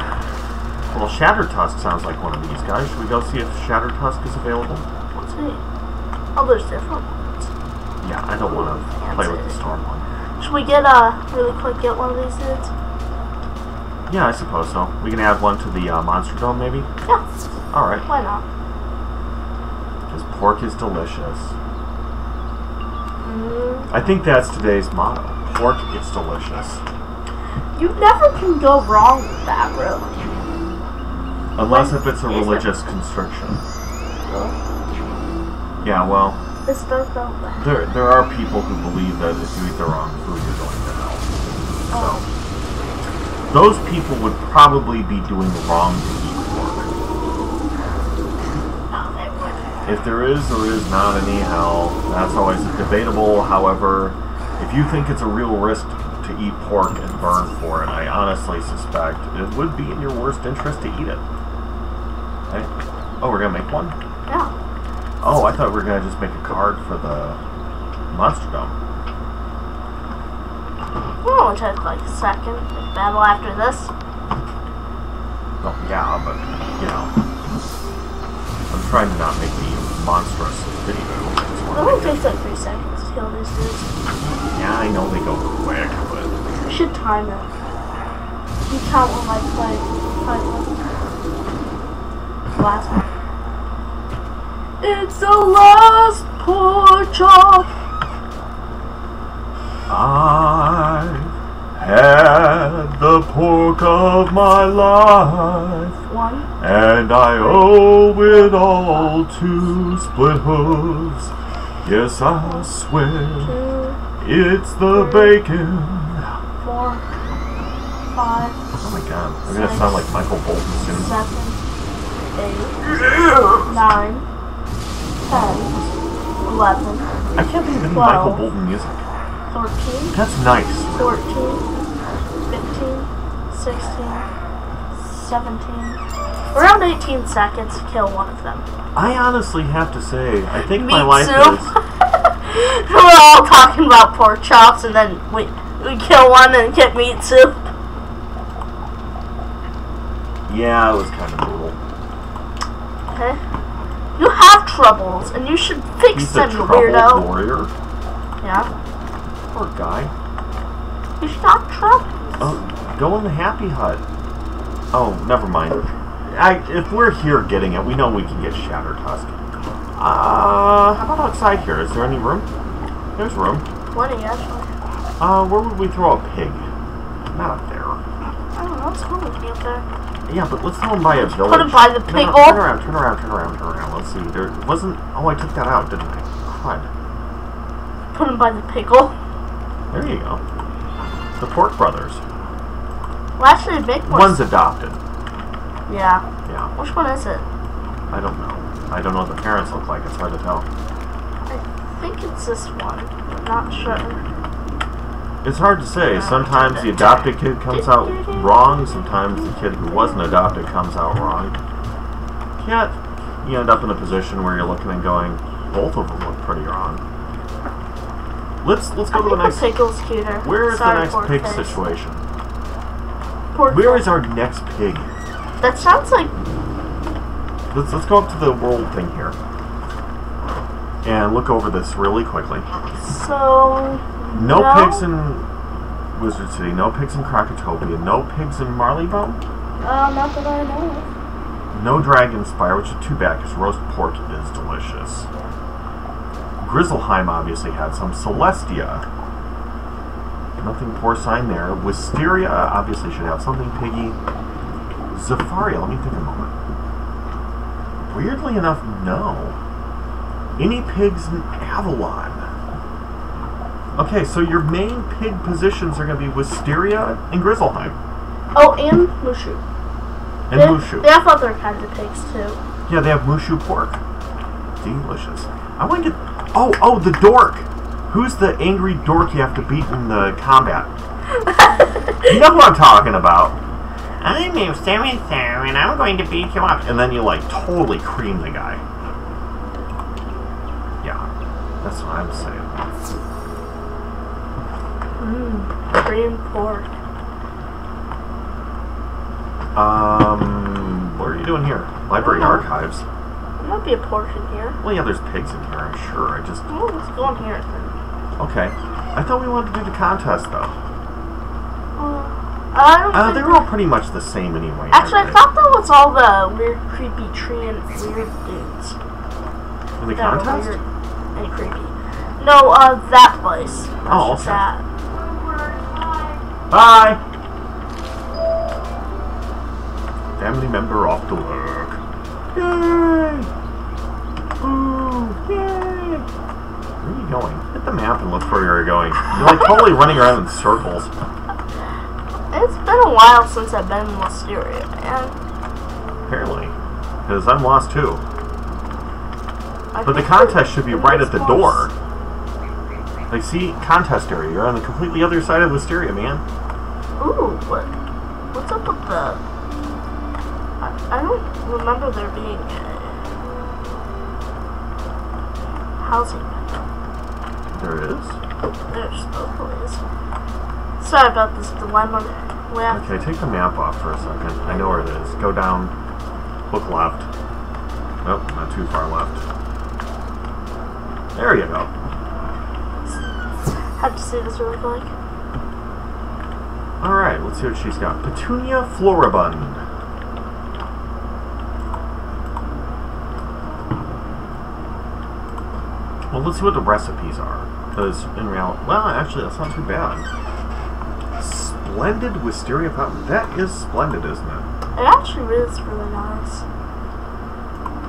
[SPEAKER 2] Well, Shattertusk sounds like one of these guys. Should we go see if Shattertusk is available?
[SPEAKER 1] Let's see. Oh, there's different ones.
[SPEAKER 2] Yeah, I don't want to play with the storm one.
[SPEAKER 1] Should we get really quick get one of these dudes?
[SPEAKER 2] Yeah, I suppose so. We can add one to the Monster Dome, maybe?
[SPEAKER 1] Yeah.
[SPEAKER 2] Alright.
[SPEAKER 1] Why not?
[SPEAKER 2] Because pork is delicious. I think that's today's motto. Pork is delicious.
[SPEAKER 1] You never can go wrong with that, really.
[SPEAKER 2] Unless if it's a religious constriction. Yeah, well...
[SPEAKER 1] It's dark out there.
[SPEAKER 2] There are people who believe that if you eat the wrong food, you're going to hell. So, those people would probably be doing wrong to eat pork.
[SPEAKER 1] No, they wouldn't.
[SPEAKER 2] If there is or is not any hell, that's always debatable. However, if you think it's a real risk to eat pork and burn for it, I honestly suspect it would be in your worst interest to eat it. Okay. Oh, we're going to make one?
[SPEAKER 1] Yeah.
[SPEAKER 2] Oh, I thought we were going to just make a card for the Monster Dome.
[SPEAKER 1] We'll only take like a second. Battle after this.
[SPEAKER 2] Oh, yeah, but, you know, I'm trying to not make the monstrous video.
[SPEAKER 1] It only takes like 3 seconds to kill these dudes.
[SPEAKER 2] Yeah, I know they go quick, but...
[SPEAKER 1] We should time it. You count when I play one. Last one. It's the last pork chop.
[SPEAKER 2] I had the pork of my life,
[SPEAKER 1] One.
[SPEAKER 2] and I owe it all to split hooves. Yes, I swear,
[SPEAKER 1] 2,
[SPEAKER 2] it's the bacon.
[SPEAKER 1] 4, 5.
[SPEAKER 2] Oh my god, I'm gonna sound like Michael Bolton soon.
[SPEAKER 1] 7, 8, 9, 10, 11.
[SPEAKER 2] I can't believe any
[SPEAKER 1] 12,
[SPEAKER 2] Michael Bolton music.
[SPEAKER 1] 13.
[SPEAKER 2] That's nice.
[SPEAKER 1] 14, 15, 16, 17. Around 18 seconds to kill one of them.
[SPEAKER 2] I honestly have to say, I think my
[SPEAKER 1] Meat
[SPEAKER 2] life
[SPEAKER 1] soup.
[SPEAKER 2] is...
[SPEAKER 1] We're all talking about pork chops, and then we kill one and get meat soup.
[SPEAKER 2] Yeah, it was kind of brutal.
[SPEAKER 1] Okay. You have troubles, and you should fix them, you weirdo.
[SPEAKER 2] Warrior?
[SPEAKER 1] Yeah.
[SPEAKER 2] Poor guy.
[SPEAKER 1] You should have troubles.
[SPEAKER 2] Oh, go in the happy hut. Oh, never mind. If we're here getting it, we know we can get Shattered Tusk. How about outside here? Is there any room? There's room.
[SPEAKER 1] Plenty, actually.
[SPEAKER 2] Where would we throw a pig? Not up there.
[SPEAKER 1] I don't know, it's cool to be up there.
[SPEAKER 2] Yeah, but let's throw him by a village.
[SPEAKER 1] Put him by the pig hole.
[SPEAKER 2] Turn around. Let's see. There wasn't... Oh, I took that out, didn't I? Crud.
[SPEAKER 1] Put him by the pickle.
[SPEAKER 2] There you go. The Pork Brothers.
[SPEAKER 1] Well, actually, make one.
[SPEAKER 2] One's adopted.
[SPEAKER 1] Yeah.
[SPEAKER 2] Yeah.
[SPEAKER 1] Which one is it?
[SPEAKER 2] I don't know. I don't know what the parents look like. It's hard to tell.
[SPEAKER 1] I think it's this one. I'm not sure.
[SPEAKER 2] It's hard to say. Sometimes the adopted kid comes out wrong. Sometimes the kid who wasn't adopted comes out wrong. Yet, you end up in a position where you're looking and going, both of them look pretty wrong. Let's go to the next.
[SPEAKER 1] Pickle's cuter.
[SPEAKER 2] Where is the next pig situation? Where is our next pig?
[SPEAKER 1] That sounds like.
[SPEAKER 2] Let's go up to the world thing here and look over this really quickly.
[SPEAKER 1] So.
[SPEAKER 2] No pigs in Wizard City. No pigs in Krakatopia. No pigs in Marleybone.
[SPEAKER 1] Not that I know of.
[SPEAKER 2] No Dragon Spire, which is too bad because roast pork is delicious. Grizzleheim obviously had some. Celestia. Nothing porcine there. Wisteria obviously should have something piggy. Zafaria, let me think a moment. Weirdly enough, no. Any pigs in Avalon? Okay, so your main pig positions are going to be Wisteria and Grizzleheim.
[SPEAKER 1] Oh, and Mushu.
[SPEAKER 2] And Mushu.
[SPEAKER 1] They have other kinds of pigs, too.
[SPEAKER 2] Yeah, they have Mushu pork. Delicious. I want to get... Oh, the dork! Who's the angry dork you have to beat in the combat? You know who I'm talking about. I'm so-and-so, and I'm going to beat you up. And then you, like, totally cream the guy. Yeah, that's what I'm saying.
[SPEAKER 1] Cream pork.
[SPEAKER 2] What are you doing here? Library Archives.
[SPEAKER 1] There might be a pork in here.
[SPEAKER 2] Well, yeah, there's pigs in here, I'm sure.
[SPEAKER 1] Let's go in here then.
[SPEAKER 2] Okay. I thought we wanted to do the contest, though.
[SPEAKER 1] I don't think
[SPEAKER 2] they were all pretty much the same anyway.
[SPEAKER 1] Actually, I thought that was all the weird, creepy tree and weird dudes.
[SPEAKER 2] In the contest?
[SPEAKER 1] Weird and creepy. No, that place.
[SPEAKER 2] Oh, okay.
[SPEAKER 1] That.
[SPEAKER 2] Bye! Family member off to work. Yay! Ooh, yay! Where are you going? Hit the map and look where you're going. You're like totally running around in circles.
[SPEAKER 1] It's been a while since I've been in Wisteria, man.
[SPEAKER 2] Apparently. Because I'm lost too. But the contest should be right at the door. Like, see? Contest area. You're on the completely other side of Wisteria, man.
[SPEAKER 1] Ooh, what's up with the... I don't remember there being a housing.
[SPEAKER 2] There is?
[SPEAKER 1] There's totally is. Sorry about this dilemma.
[SPEAKER 2] Okay, take the map off for a second. I know where it is. Go down, look left. Nope, not too far left. There you go.
[SPEAKER 1] Have to see this really quick.
[SPEAKER 2] Alright, let's see what she's got. Petunia floribund. Well, let's see what the recipes are. Because in reality, well, actually, that's not too bad. Splendid wisteria fountain. That is splendid, isn't it?
[SPEAKER 1] It actually is really nice.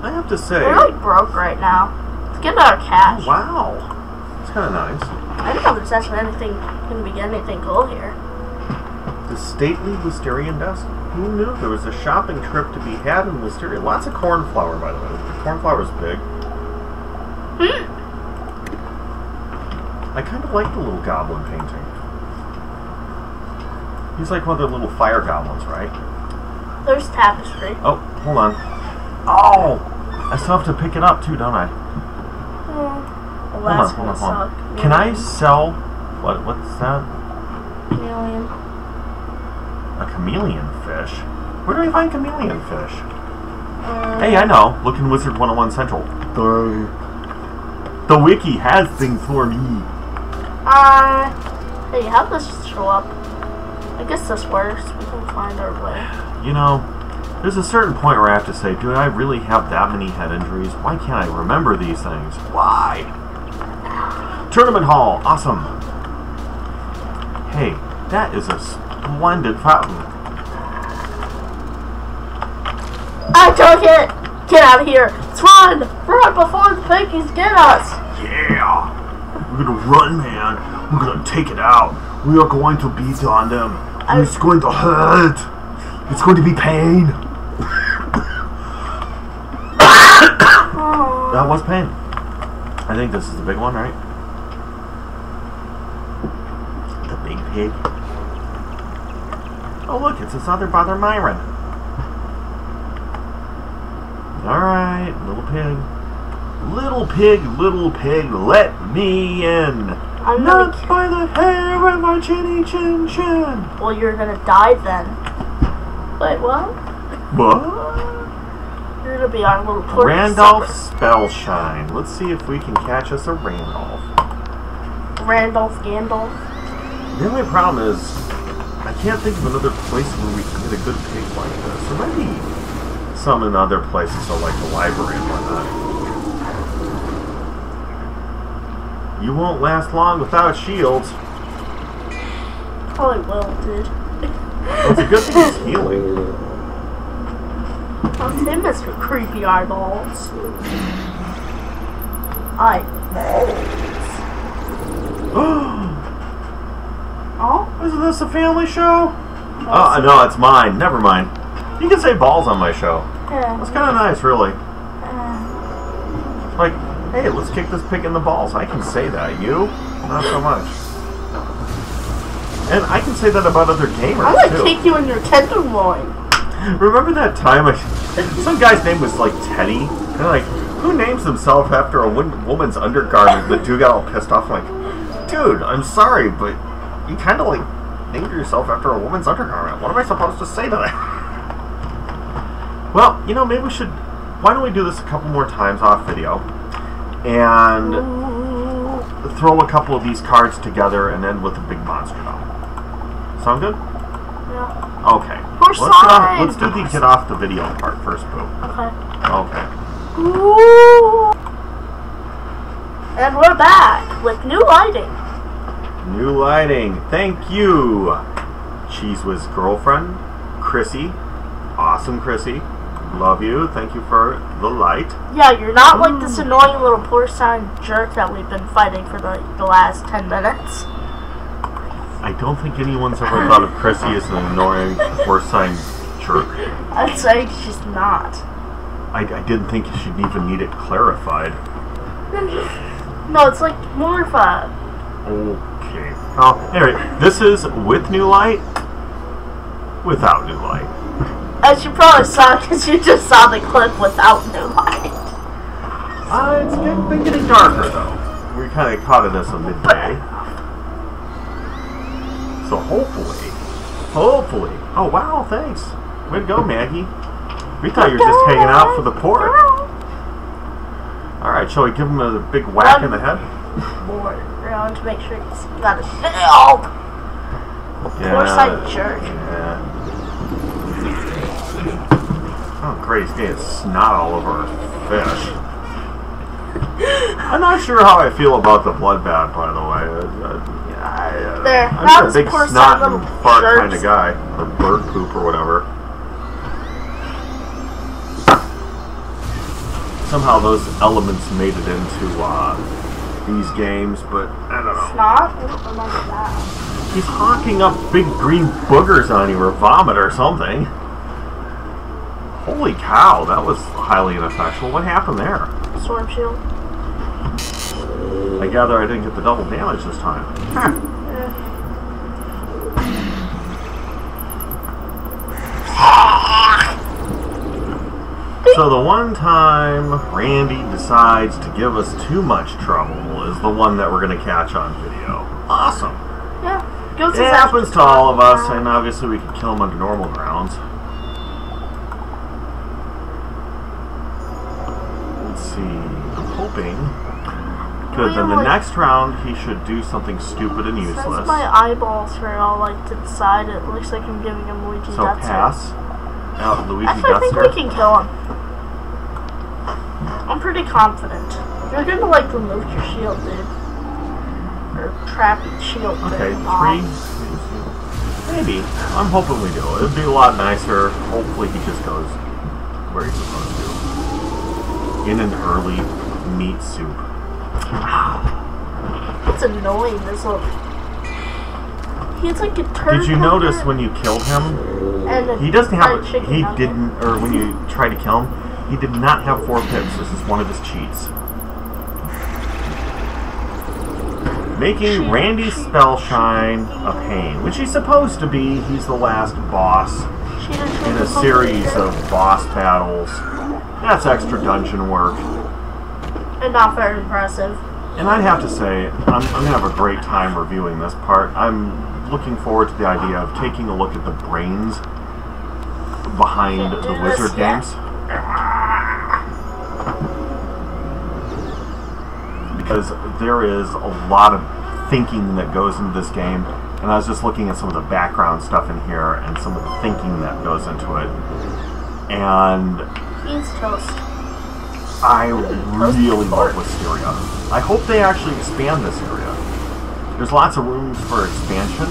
[SPEAKER 2] I have to say...
[SPEAKER 1] We're like broke right now. Let's get our cash.
[SPEAKER 2] Oh, wow. It's kind of nice.
[SPEAKER 1] I didn't know there's actually going to be anything cool here.
[SPEAKER 2] The stately Wisterian desk. Who knew there was a shopping trip to be had in Wisteria? Lots of cornflower, by the way. The cornflower's big. I kind of like the little goblin painting. He's like one of the little fire goblins, right?
[SPEAKER 1] There's tapestry.
[SPEAKER 2] Oh, hold on. Oh! I still have to pick it up, too, don't I?
[SPEAKER 1] Well, that's gonna
[SPEAKER 2] hold on.
[SPEAKER 1] suck.
[SPEAKER 2] Can I sell... What's that?
[SPEAKER 1] Chameleon.
[SPEAKER 2] A chameleon fish? Where do I find chameleon fish? Hey, I know. Look in Wizard101 Central. The wiki has things for me.
[SPEAKER 1] Hey, how'd this show up? I guess this works. We can find our way.
[SPEAKER 2] You know, there's a certain point where I have to say, do I really have that many head injuries? Why can't I remember these things? Why? Tournament Hall. Awesome. Hey, that is a splendid fountain.
[SPEAKER 1] I took it! Get out of here! Let's run! Run before the piggies get us!
[SPEAKER 2] Yeah! We're gonna run, man. We're gonna take it out. We are going to beat on them. It's going to hurt. It's going to be pain. That was pain. I think this is the big one, right? The big pig. Oh look, it's this other brother Myron. Alright, little pig. Little pig, let me in.
[SPEAKER 1] I'm
[SPEAKER 2] not by the hair of my chinny chin chin.
[SPEAKER 1] Well, you're gonna die then. Wait, what?
[SPEAKER 2] What?
[SPEAKER 1] You're gonna be our little porky
[SPEAKER 2] Randolph Spellshine. Let's see if we can catch us a Randolph.
[SPEAKER 1] Randolph Gandalf.
[SPEAKER 2] The only problem is, I can't think of another place where we can get a good pig like this. There might be some in other places, so like the library and whatnot. You won't last long without shields.
[SPEAKER 1] Probably will, dude.
[SPEAKER 2] Well, it's a good thing it's healing.
[SPEAKER 1] Oh, Tim, Mr. Creepy Eyeballs. Eyeballs. Oh?
[SPEAKER 2] Isn't this a family show? Oh, no, it's mine. Never mind. You can say balls on my show.
[SPEAKER 1] Yeah.
[SPEAKER 2] That's kind of nice, really. Like, hey, let's kick this pig in the balls. I can say that. You? Not so much. And I can say that about other gamers,
[SPEAKER 1] I'm gonna kick you in your tenderloin.
[SPEAKER 2] Remember that time some guy's name was like Teddy? And like, who names himself after a woman's undergarment? The dude got all pissed off. I'm like, dude, I'm sorry, but you kind of like named yourself after a woman's undergarment. What am I supposed to say to that? Well, you know, maybe we should... Why don't we do this a couple more times off video? And throw a couple of these cards together and end with a big monster dome. Sound good?
[SPEAKER 1] Yeah.
[SPEAKER 2] Okay. Let's do the get off the video part first, Pooh.
[SPEAKER 1] Okay.
[SPEAKER 2] Okay.
[SPEAKER 1] Ooh. And we're back with new lighting.
[SPEAKER 2] New lighting. Thank you, Cheese Whiz girlfriend, Chrissy. Awesome, Chrissy. Love you. Thank you for the light.
[SPEAKER 1] Yeah, you're not like this annoying little porcine jerk that we've been fighting for the last 10 minutes.
[SPEAKER 2] I don't think anyone's ever thought of Chrissy as an annoying porcine jerk.
[SPEAKER 1] I'd say she's not.
[SPEAKER 2] I didn't think she'd even need it clarified.
[SPEAKER 1] No, it's like more of a...
[SPEAKER 2] Okay. Oh, anyway, this is with new light, without new light.
[SPEAKER 1] As you probably saw, because you just saw the clip without new light.
[SPEAKER 2] It's been getting darker, though. We kind of caught it as a midday. So hopefully... Oh, wow, thanks. Way to go, Maggie. We thought you were just hanging out for the pork. Alright, shall we give him a big whack in the head?
[SPEAKER 1] More around to make sure he's got a shield. Porcine jerk.
[SPEAKER 2] Yeah. Oh, great, he's getting snot all over our fish. I'm not sure how I feel about the bloodbath, by the way. I'm not a big snot and fart kind of guy. Or bird poop or whatever. Somehow those elements made it into these games, but I don't know.
[SPEAKER 1] Snot? I don't remember that.
[SPEAKER 2] He's hawking up big green boogers on you or vomit or something. Holy cow, that was highly ineffectual. What happened there?
[SPEAKER 1] Storm shield.
[SPEAKER 2] I gather I didn't get the double damage this time. Huh. So the one time Randy decides to give us too much trouble is the one that we're going to catch on video. Awesome.
[SPEAKER 1] Yeah.
[SPEAKER 2] It happens to all of us, and obviously we can kill him under normal grounds. Let's see. I'm hoping. Good. Then the next round he should do something stupid and useless.
[SPEAKER 1] Since my eyeballs are all like to the side, it looks like I'm giving him Luigi
[SPEAKER 2] So
[SPEAKER 1] Dutzer.
[SPEAKER 2] pass. Out Luigi
[SPEAKER 1] Actually, I think
[SPEAKER 2] Dutzer.
[SPEAKER 1] we can kill him. I'm pretty confident. You're gonna like remove your shield, dude. Or trap your shield.
[SPEAKER 2] Okay,
[SPEAKER 1] thing.
[SPEAKER 2] 3. Maybe. I'm hoping we do. It'd be a lot nicer. Hopefully he just goes where he's supposed to. In an early meat soup.
[SPEAKER 1] It's annoying, this little... He's like a turd.
[SPEAKER 2] Did you notice when you killed him?
[SPEAKER 1] And
[SPEAKER 2] He doesn't have... He
[SPEAKER 1] nugget.
[SPEAKER 2] didn't... Or when you tried to kill him, he did not have 4 pips. This is one of his cheats. Making Randy's spell shine a pain, which he's supposed to be. He's the last boss in a series of boss battles. That's extra dungeon work.
[SPEAKER 1] And not very impressive.
[SPEAKER 2] And I'd have to say, I'm going to have a great time reviewing this part. I'm looking forward to the idea of taking a look at the brains behind the Wizard games. Because there is a lot of thinking that goes into this game, and I was just looking at some of the background stuff in here and some of the thinking that goes into it, and
[SPEAKER 1] He's toast.
[SPEAKER 2] I really love Wisteria. I hope they actually expand this area. There's lots of rooms for expansion.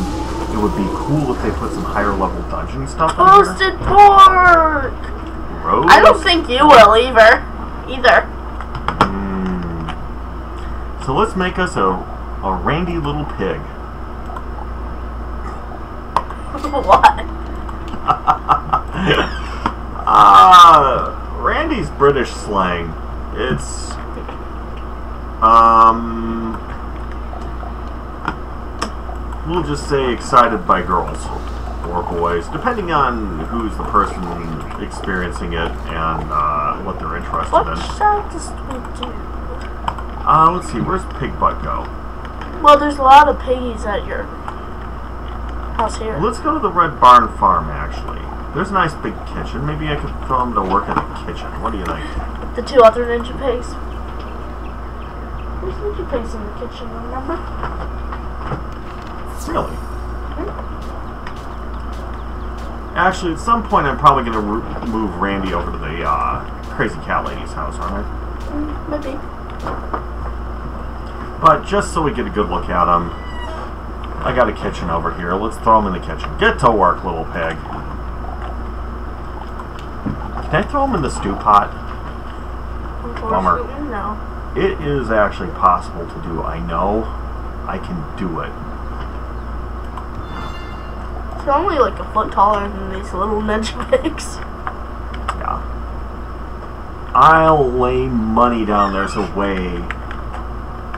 [SPEAKER 2] It would be cool if they put some higher level dungeon stuff in here.
[SPEAKER 1] Roasted pork!
[SPEAKER 2] Rose?
[SPEAKER 1] I don't think you will either.
[SPEAKER 2] So let's make us a randy little pig.
[SPEAKER 1] What?
[SPEAKER 2] Randy's British slang. It's we'll just say excited by girls or boys, depending on who's the person experiencing it and what they're interested
[SPEAKER 1] What
[SPEAKER 2] in.
[SPEAKER 1] shall we do?
[SPEAKER 2] Let's see, where's Pig Butt go?
[SPEAKER 1] Well, there's a lot of piggies at your house here.
[SPEAKER 2] Let's go to the Red Barn Farm, actually. There's a nice big kitchen. Maybe I could throw them to work in the kitchen. What do you think?
[SPEAKER 1] The 2 other ninja pigs. There's ninja pigs in the kitchen, remember?
[SPEAKER 2] Really? Actually, at some point I'm probably going to move Randy over to the Crazy Cat Lady's house, aren't I?
[SPEAKER 1] Maybe.
[SPEAKER 2] But just so we get a good look at him, I got a kitchen over here. Let's throw him in the kitchen. Get to work, little pig. Can I throw him in the stew pot? Bummer.
[SPEAKER 1] No.
[SPEAKER 2] It is actually possible to do. I know I can do it.
[SPEAKER 1] It's only like a foot taller than these little ninja pigs.
[SPEAKER 2] Yeah. I'll lay money down there's a way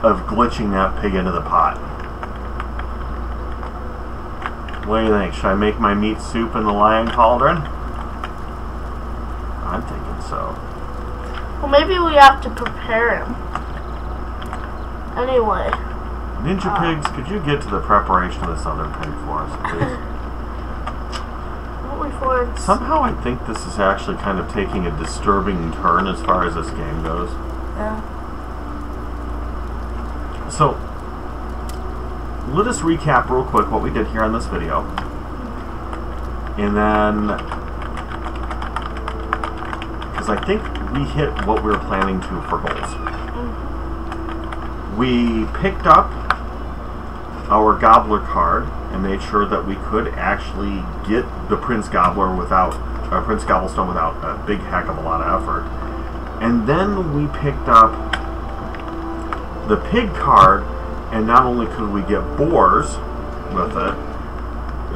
[SPEAKER 2] of glitching that pig into the pot. What do you think? Should I make my meat soup in the lion cauldron? I'm thinking so.
[SPEAKER 1] Well, maybe we have to prepare him. Anyway.
[SPEAKER 2] Ninja Pigs, could you get to the preparation of this other pig for us, please? Somehow I think this is actually kind of taking a disturbing turn as far as this game goes.
[SPEAKER 1] Yeah.
[SPEAKER 2] So, let us recap real quick what we did here on this video. And then, because I think we hit what we were planning to for goals. We picked up our Gobbler card and made sure that we could actually get the Prince Gobbler without, Prince Gobblestone without a big heck of a lot of effort. And then we picked up the pig card, and not only could we get boars with it,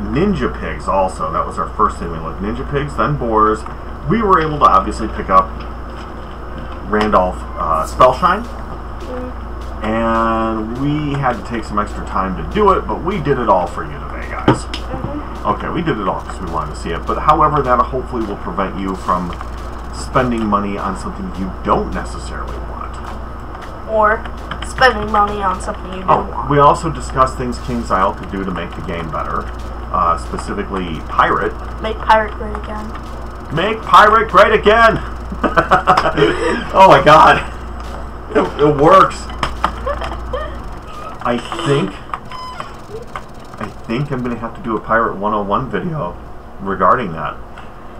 [SPEAKER 2] ninja pigs also. That was our first thing we looked. Ninja pigs, then boars. We were able to obviously pick up Randolph Spellshine, and we had to take some extra time to do it, but we did it all for you today, guys. Okay, we did it all because we wanted to see it, but however, that hopefully will prevent you from spending money on something you don't necessarily want.
[SPEAKER 1] Or spending money on something you don't want.
[SPEAKER 2] We also discussed things King's Isle could do to make the game better. Specifically, Pirate.
[SPEAKER 1] Make Pirate great again.
[SPEAKER 2] Make Pirate great again! Oh my god. It works. I think I'm going to have to do a Pirate 101 video regarding that.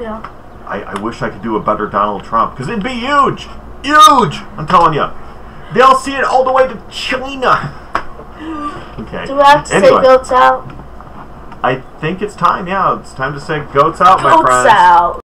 [SPEAKER 1] Yeah.
[SPEAKER 2] I wish I could do a better Donald Trump, because it'd be huge! Huge! I'm telling you. They'll see it all the way to China. Okay.
[SPEAKER 1] Do we have to say goats out?
[SPEAKER 2] I think it's time, yeah. It's time to say goats out, my friends.
[SPEAKER 1] Goats out.